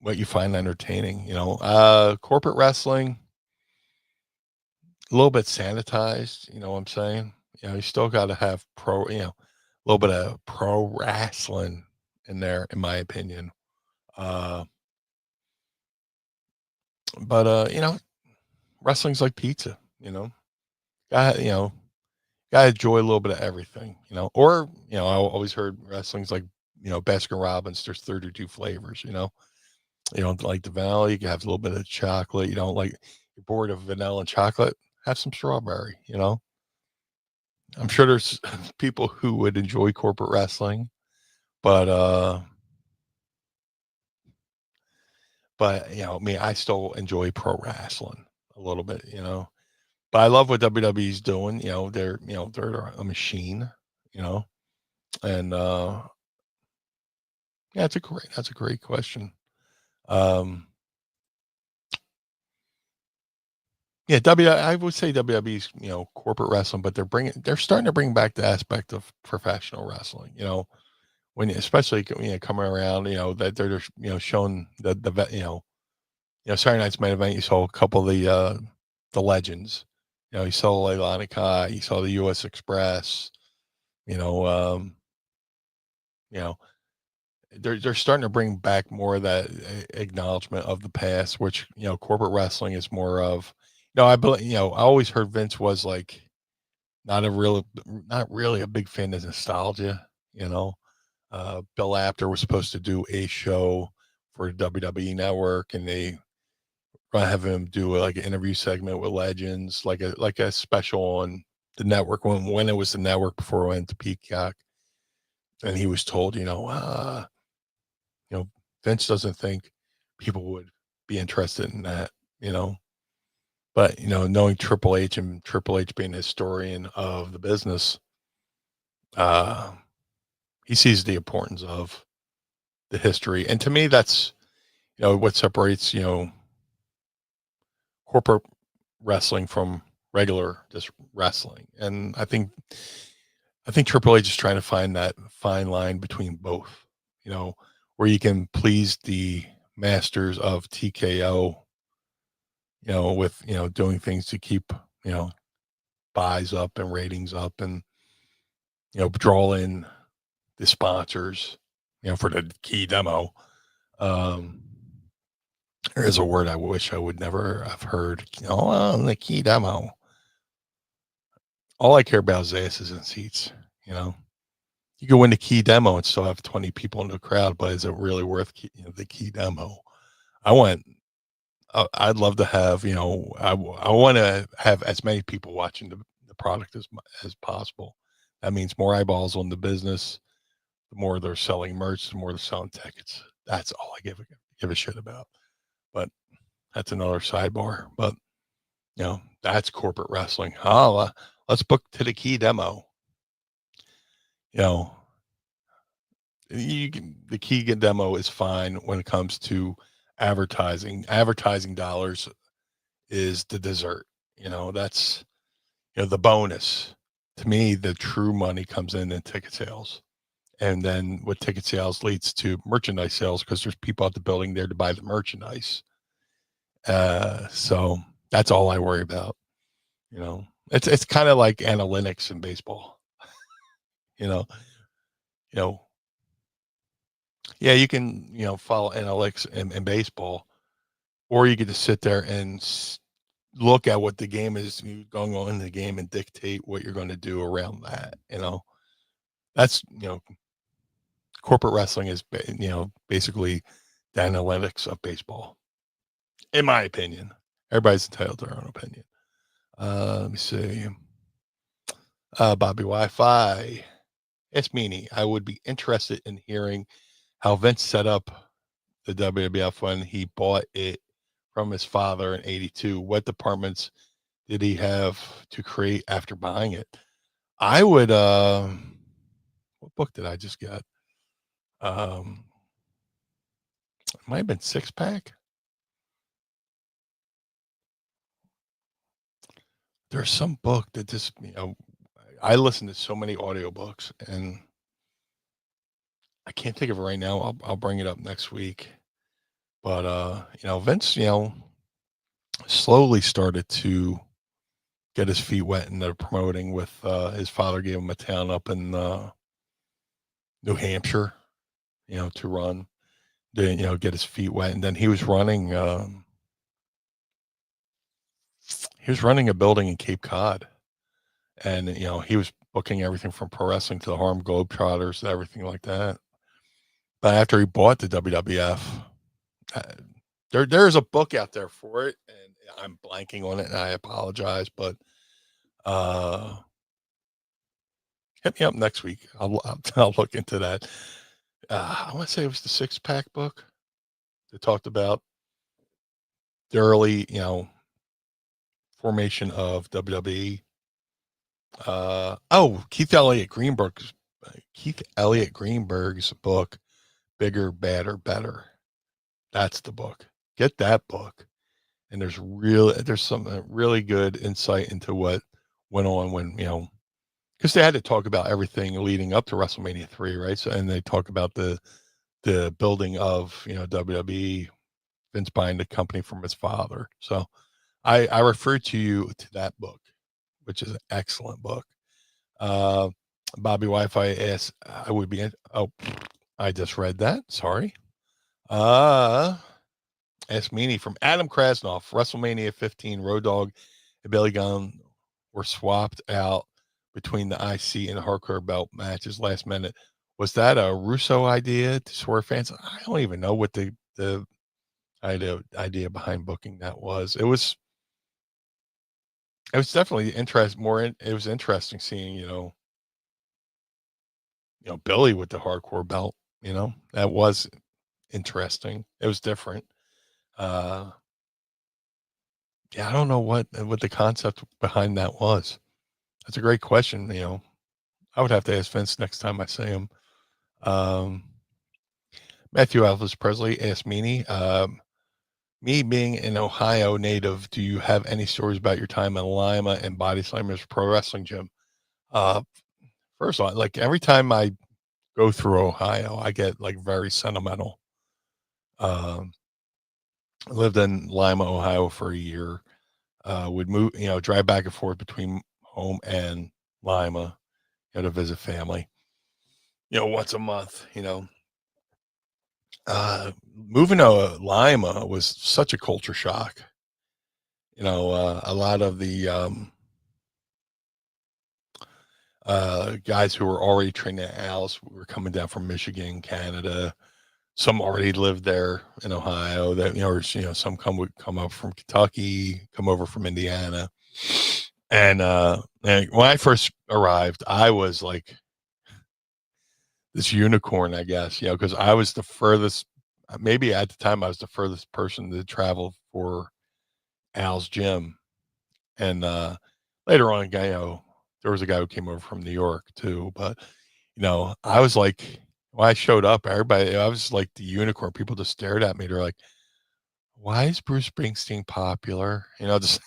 what you find entertaining, corporate wrestling, a little bit sanitized, you know what I'm saying? You still got to have a little bit of pro wrestling in there, in my opinion. Uh, but, wrestling's like pizza, got, gotta enjoy a little bit of everything, or, I always heard wrestling's like, Baskin Robbins, there's 32 flavors, you don't like the vanilla, you can have a little bit of chocolate. You don't like, you're bored of vanilla and chocolate, have some strawberry, I'm sure there's people who would enjoy corporate wrestling, but But, I mean, I still enjoy pro wrestling a little bit, but I love what WWE's doing. They're a machine, you know, and, yeah, that's a great question. Um, yeah, I would say WWE's, corporate wrestling, but they're starting to bring back the aspect of professional wrestling, when especially, coming around, that they're just, showing Saturday night's main event, you saw a couple of the legends. You saw Leilani Kai, you saw the US Express, you know, um, you know, they're starting to bring back more of that acknowledgement of the past, which, corporate wrestling is more of. I believe, I always heard Vince was like not really a big fan of nostalgia, you know. Bill Apter was supposed to do a show for WWE Network, and they gonna have him do like an interview segment with legends, like a special on the network when it was the network before it went to Peacock. And he was told, you know, Vince doesn't think people would be interested in that, you know. But knowing Triple H and Triple H being a historian of the business, uh, he sees the importance of the history. And to me, that's what separates corporate wrestling from regular just wrestling. And I think Triple H is trying to find that fine line between both, where you can please the masters of TKO, with, doing things to keep, you know, buys up and ratings up and, draw in the sponsors, for the key demo. Um, there is a word I wish I would never have heard, the key demo. All I care about is asses and seats, you know. You can win the key demo and still have 20 people in the crowd, but is it really worth the key demo? I want I'd love to have, I wanna have as many people watching the product as possible. That means more eyeballs on the business, the more they're selling merch, the more they're selling tickets. That's all I give a shit about. But that's another sidebar. But, that's corporate wrestling. Oh, let's book to the key demo. You know, the key demo is fine when it comes to advertising. Advertising dollars is the dessert. That's the bonus. To me, the true money comes in ticket sales. And then what ticket sales leads to merchandise sales because there's people at the building there to buy the merchandise. So that's all I worry about. It's kind of like analytics in baseball. You know, you know, yeah, you can follow analytics in baseball, or you get to sit there and look at what the game is going on in the game and dictate what you're going to do around that. That's corporate wrestling is basically the analytics of baseball, in my opinion. Everybody's entitled to their own opinion. Let me see. Bobby Wi-Fi. It's Meanie. I would be interested in hearing how Vince set up the WWF when he bought it from his father in '82. What departments did he have to create after buying it? I would. What book did I just get? Um, it might have been Six Pack. There's some book that just I listen to so many audiobooks and I can't think of it right now. I'll bring it up next week. But Vince, slowly started to get his feet wet in the promoting with his father gave him a town up in New Hampshire, to run, to get his feet wet. And then he was running a building in Cape Cod. And he was booking everything from pro wrestling to the Harlem Globetrotters, everything like that. But after he bought the WWF, uh, there's a book out there for it, and I'm blanking on it, and I apologize. But uh, hit me up next week. I'll look into that. I want to say it was the Six Pack book that talked about the early, formation of WWE. Keith Elliott Greenberg's book, Bigger, Badder, Better. That's the book. Get that book. And there's some really good insight into what went on when, because they had to talk about everything leading up to WrestleMania 3, right? So, and they talk about the building of, WWE, Vince buying the company from his father. So I refer to you to that book, which is an excellent book. Uh, Bobby Wi-Fi asks, I would be, oh, I just read that. Sorry. Ask Meanie from Adam Krasnoff, WrestleMania 15, Road Dogg and Billy Gunn were swapped out between the IC and hardcore belt matches last minute. Was that a Russo idea to swerve fans? I don't even know what the idea behind booking that was. It was definitely it was interesting seeing, Billy with the hardcore belt, that was interesting. It was different. Uh, yeah, I don't know what the concept behind that was. That's a great question. I would have to ask Vince next time I see him. Um, Matthew Elvis Presley asked Meanie, me being an Ohio native, do you have any stories about your time in Lima and Body Slammers Pro Wrestling Gym? Uh, First of all, like every time I go through Ohio, I get like very sentimental. Um, I lived in Lima, Ohio for a year. Would move, drive back and forth between home and Lima, to visit family, once a month, moving to Lima was such a culture shock. A lot of the guys who were already training at Al's were coming down from Michigan, Canada. Some already lived there in Ohio. That or some would come up from Kentucky, come over from Indiana. And when I first arrived, I was like this unicorn, I guess, because I was the furthest. Maybe at the time, I was the furthest person to travel for Al's gym. And later on, there was a guy who came over from New York too. But I was like, when I showed up, I was like the unicorn. People just stared at me. They're like, "Why is Bruce Springsteen popular?" Just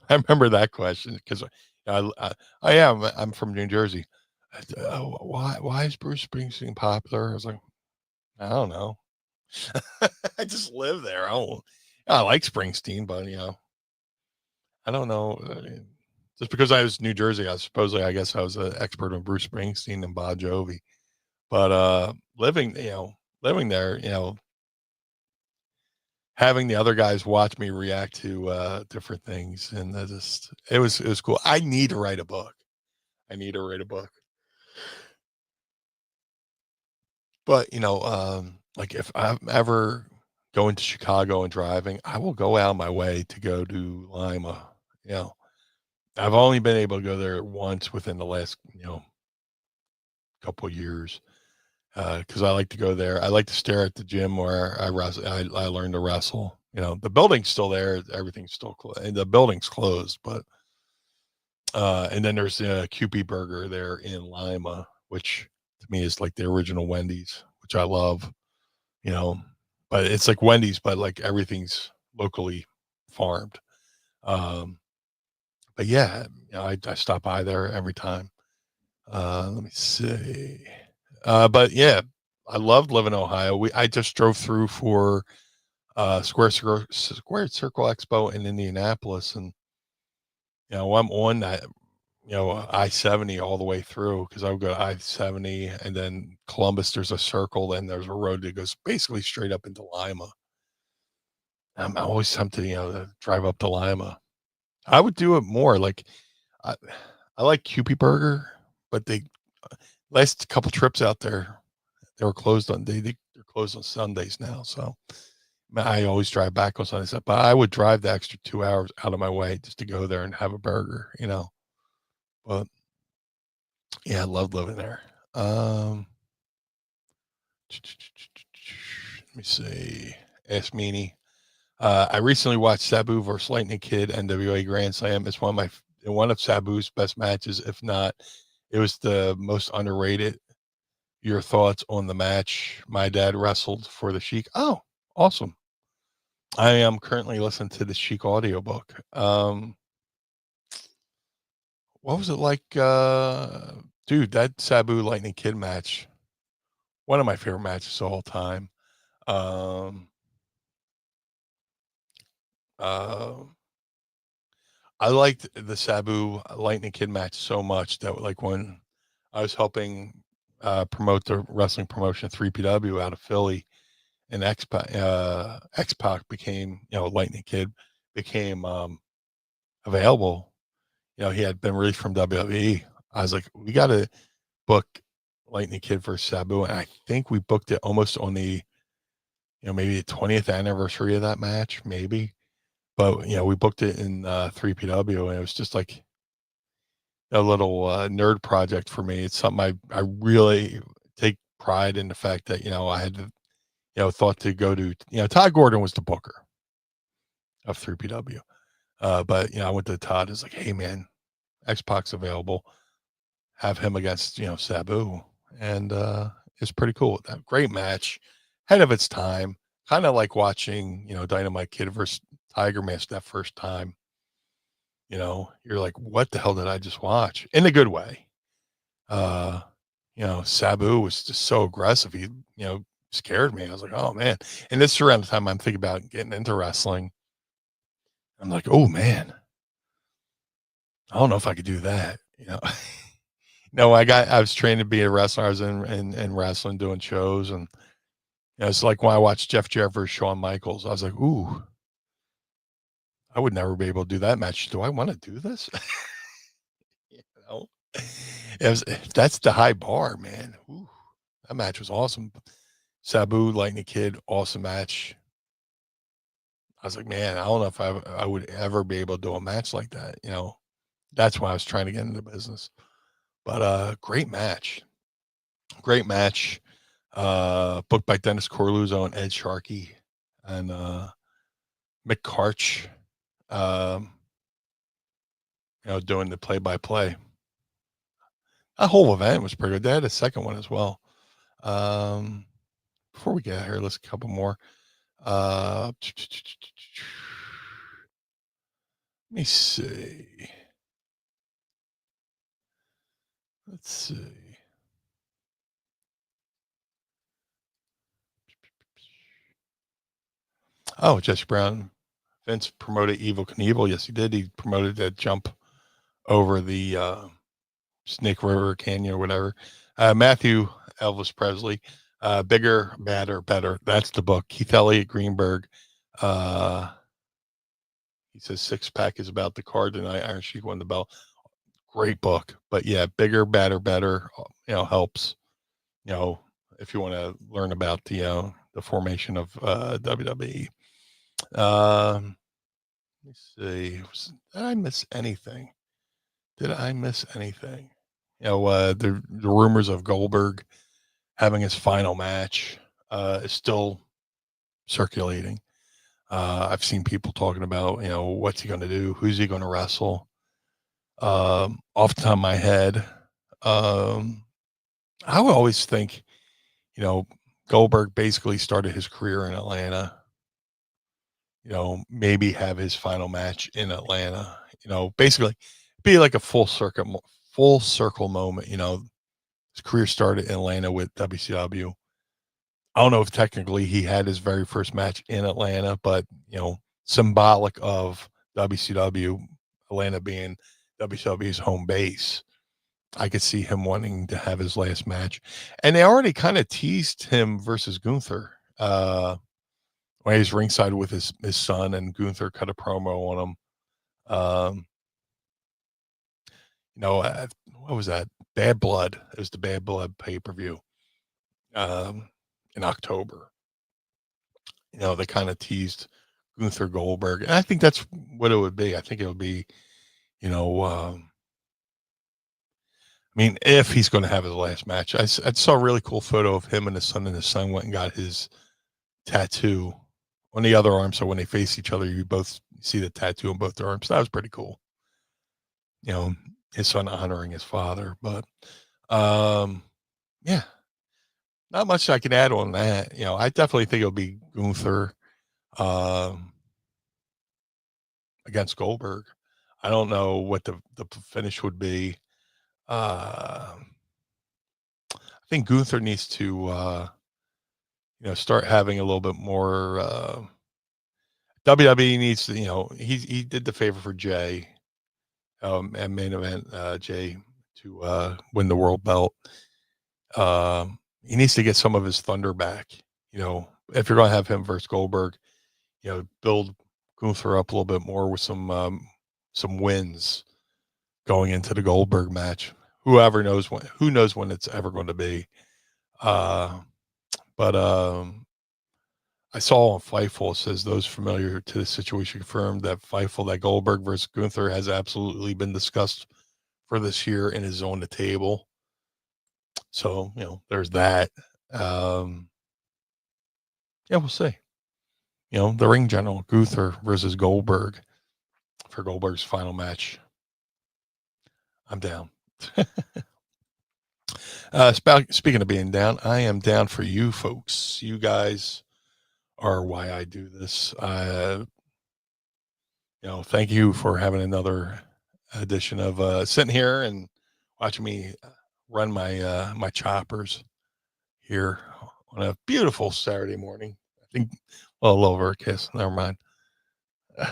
I remember that question because I am. I'm from New Jersey. Why is Bruce Springsteen popular? I was like, I don't know. I just live there. I like Springsteen, but I don't know. Just because I was New Jersey, I guess I was an expert on Bruce Springsteen and Bon Jovi. But living there, having the other guys watch me react to different things, and it was cool. I need to write a book. I need to write a book. But like if I'm ever going to Chicago and driving, I will go out of my way to go to Lima. You know, I've only been able to go there once within the last couple of years because I like to go there. I like to stare at the gym where I wrestle. I learned to wrestle. The building's still there. Everything's still closed. And the building's closed, but and then there's the QP Burger there in Lima, which to me is like the original Wendy's, which I love. You know, but it's like Wendy's, but like everything's locally farmed. Um, but yeah, I stop by there every time. Let me see. But yeah, I loved living in Ohio. I just drove through for Square Circle Expo in Indianapolis, and I'm on that I-70 all the way through because I would go to I-70 and then Columbus. There's a circle, and there's a road that goes basically straight up into Lima. I'm always tempted, to drive up to Lima. I would do it more. Like I, I like QP Burger, but they last couple trips out there, they were closed on they're closed on Sundays now. So I always drive back on Sundays, but I would drive the extra 2 hours out of my way just to go there and have a burger. But yeah, I love living there. Let me see. Ask Meanie. I recently watched Sabu versus Lightning Kid NWA Grand Slam. It's one of Sabu's best matches, if not, it was the most underrated. Your thoughts on the match? My dad wrestled for the Sheik. Oh, awesome! I am currently listening to the Sheik audiobook. What was it like? Dude, that Sabu Lightning Kid match, one of my favorite matches of all time. Um, uh, I liked the Sabu Lightning Kid match so much that like when I was helping promote the wrestling promotion 3PW out of Philly, and X-Pac became, Lightning Kid became available. He had been released from WWE. I was like, we got to book Lightning Kid versus Sabu, and I think we booked it almost on the, maybe the 20th anniversary of that match, maybe. But we booked it in 3PW, and it was just like a little nerd project for me. It's something I really take pride in the fact that I had to, thought to go to. Todd Gordon was the booker of 3PW, but I went to Todd. It's like, hey man, X Pac's available. Have him against Sabu, and it's pretty cool. That great match, ahead of its time. Kind of like watching Dynamite Kid versus Tiger Mask that first time. You're like, what the hell did I just watch? In a good way. Uh, Sabu was just so aggressive. He, scared me. I was like, oh man. And this is around the time I'm thinking about getting into wrestling. I'm like, oh man, I don't know if I could do that. No, I was trained to be a wrestler. I was in wrestling doing shows, and it's like when I watched Jeff Jarrett versus Shawn Michaels, I was like, ooh, I would never be able to do that match. Do I want to do this? you know, that's the high bar, man. Ooh, that match was awesome. Sabu, Lightning Kid, awesome match. I was like, man, I don't know if I would ever be able to do a match like that. That's why I was trying to get into the business. But great match. Great match. Booked by Dennis Corluzzo and Ed Sharkey and Mick Karch. Um, doing the play by play. That whole event was pretty good. They had a second one as well. Before we get out here, let's a couple more. Let me see. Let's see. Oh, Jesse Brown. Vince promoted Evil Knievel. Yes, he did. He promoted that jump over the Snake River Canyon or whatever. Matthew Elvis Presley. Bigger, badder, better. That's the book. Keith Elliott Greenberg. He says Six Pack is about the card tonight. Iron Sheik won the belt. Great book. But yeah, bigger, badder, better, helps, if you want to learn about the formation of WWE. Let me see. Did I miss anything? The rumors of Goldberg having his final match is still circulating. I've seen people talking about, what's he going to do? Who's he going to wrestle? Off the top of my head, I would always think, Goldberg basically started his career in Atlanta. Maybe have his final match in Atlanta. Basically be like a full circle moment. His career started in Atlanta with WCW. I don't know if technically he had his very first match in Atlanta, but symbolic of WCW, Atlanta being WCW's home base. I could see him wanting to have his last match. And they already kind of teased him versus Gunther. When he's ringside with his son, and Gunther cut a promo on him. What was that? Bad Blood. It was the Bad Blood pay-per-view in October. They kind of teased Gunther Goldberg. And I think that's what it would be. I think it would be, if he's going to have his last match. I saw a really cool photo of him and his son went and got his tattoo on the other arm. So when they face each other, you both see the tattoo on both their arms. That was pretty cool. You know, his son honoring his father. But yeah, not much I can add on that. You know, I definitely think it'll be Gunther um, against Goldberg. I don't know what the finish would be. I think Gunther needs to start having a little bit more. WWE needs to, he did the favor for Jay, and main event Jay to win the world belt. He needs to get some of his thunder back. You know, if you're going to have him versus Goldberg, build Gunther up a little bit more with some wins going into the Goldberg match. Who knows when it's ever going to be. But I saw on Fightful, it says those familiar to the situation confirmed that that Goldberg versus Gunther has absolutely been discussed for this year and is on the table. So, there's that. Yeah, we'll see. The ring general, Gunther versus Goldberg for Goldberg's final match. I'm down. Speaking of being down, I am down for you folks. You guys are why I do this. Thank you for having another edition of sitting here and watching me run my choppers here on a beautiful Saturday morning. I think a little overcast. Never mind.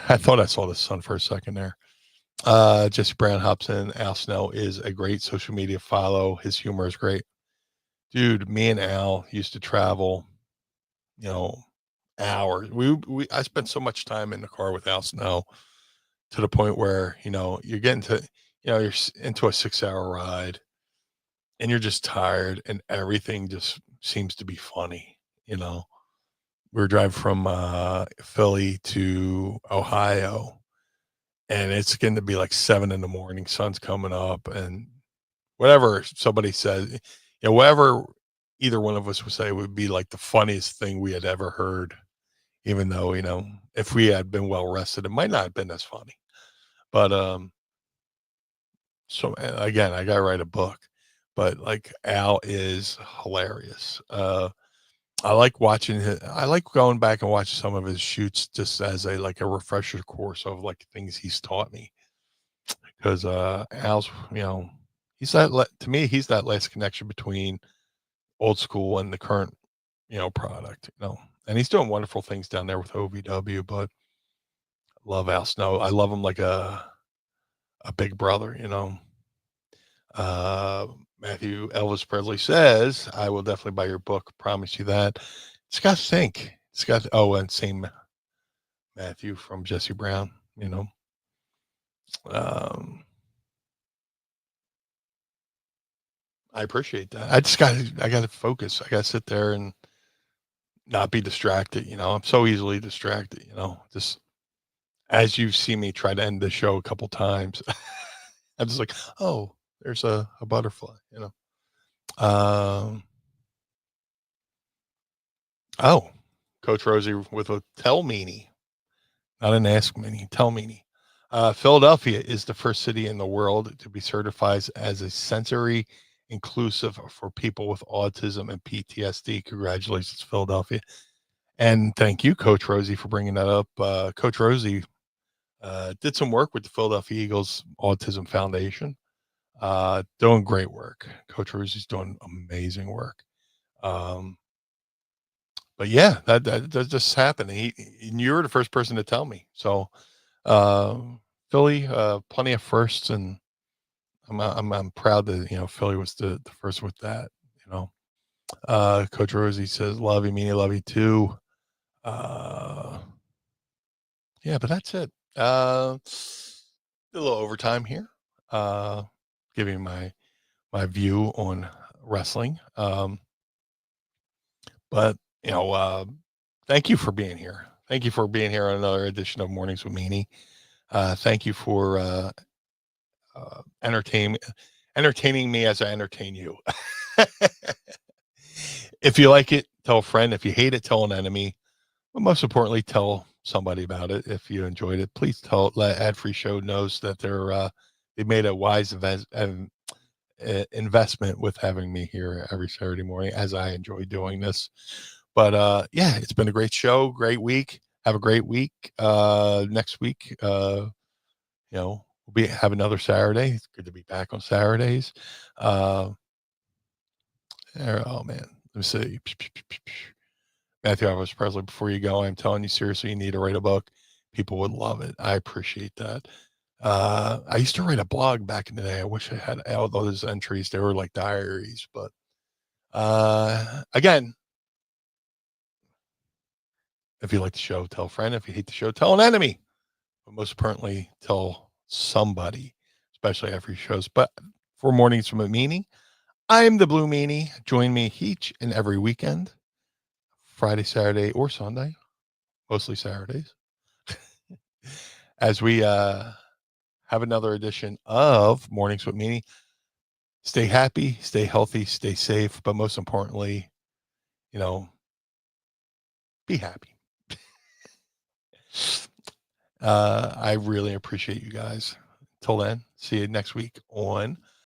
I thought I saw the sun for a second there. Jesse Brown hops in. Al Snow is a great social media follow. His humor is great. Dude, me and Al used to travel, hours. I spent so much time in the car with Al Snow to the point where, you're getting to, you're into a 6-hour ride and you're just tired and everything just seems to be funny. We were driving from Philly to Ohio and it's going to be like 7 a.m. Sun's coming up and whatever somebody says, whatever either one of us would say would be like the funniest thing we had ever heard, even though, if we had been well rested, it might not have been as funny. But so again, I gotta write a book. But like Al is hilarious. I like watching I like going back and watching some of his shoots just as a refresher course of like things he's taught me. Because Al's, to me, he's that last connection between old school and the current, product, and he's doing wonderful things down there with OVW, but I love Al Snow. I love him like a big brother, Uh, Matthew Elvis Presley says, I will definitely buy your book. Promise you that. It's got to think. And same Matthew from Jesse Brown, Um, I appreciate that. I got to focus. I got to sit there and not be distracted. I'm so easily distracted, just as you've seen me try to end the show a couple times. I'm just like, oh, there's a butterfly, Um, oh, Coach Rosie with a tell meanie, not an ask meanie, tell meanie. Philadelphia is the first city in the world to be certified as a sensory inclusive for people with autism and PTSD. Congratulations, Philadelphia. And thank you, Coach Rosie, for bringing that up. Coach Rosie did some work with the Philadelphia Eagles Autism Foundation. Doing great work. Coach Rosie's doing amazing work. But yeah, that just happened. And you're the first person to tell me. So, Philly, plenty of firsts, and I'm proud that Philly was the first with that. Coach Rosie says, "Love you, Meanie, love you too." Yeah, but that's it. A little overtime here. Giving my view on wrestling. But thank you for being here. Thank you for being here on another edition of Mornings with Meanie. Thank you for entertaining me as I entertain you. If you like it, tell a friend. If you hate it, tell an enemy. But most importantly, tell somebody about it if you enjoyed it. Please let Ad Free Show knows that they made a wise investment with having me here every Saturday morning, as I enjoy doing this. But yeah, it's been a great show, great week. Have a great week. Next week, we'll have another Saturday. It's good to be back on Saturdays. Oh man, let me see. Matthew Elvis Presley, before you go, I'm telling you seriously, you need to write a book. People would love it. I appreciate that. I used to write a blog back in the day. I wish I had all those entries. They were like diaries, but again, if you like the show, tell a friend. If you hate the show, tell an enemy. But most importantly, tell somebody, especially after your shows. But for Mornings from a Meanie, I'm the Blue Meanie. Join me each and every weekend, Friday, Saturday, or Sunday, mostly Saturdays, as we have another edition of Mornings with Meanie. Stay happy, stay healthy, stay safe, but most importantly, you know, be happy. I really appreciate you guys. Till then, see you next week on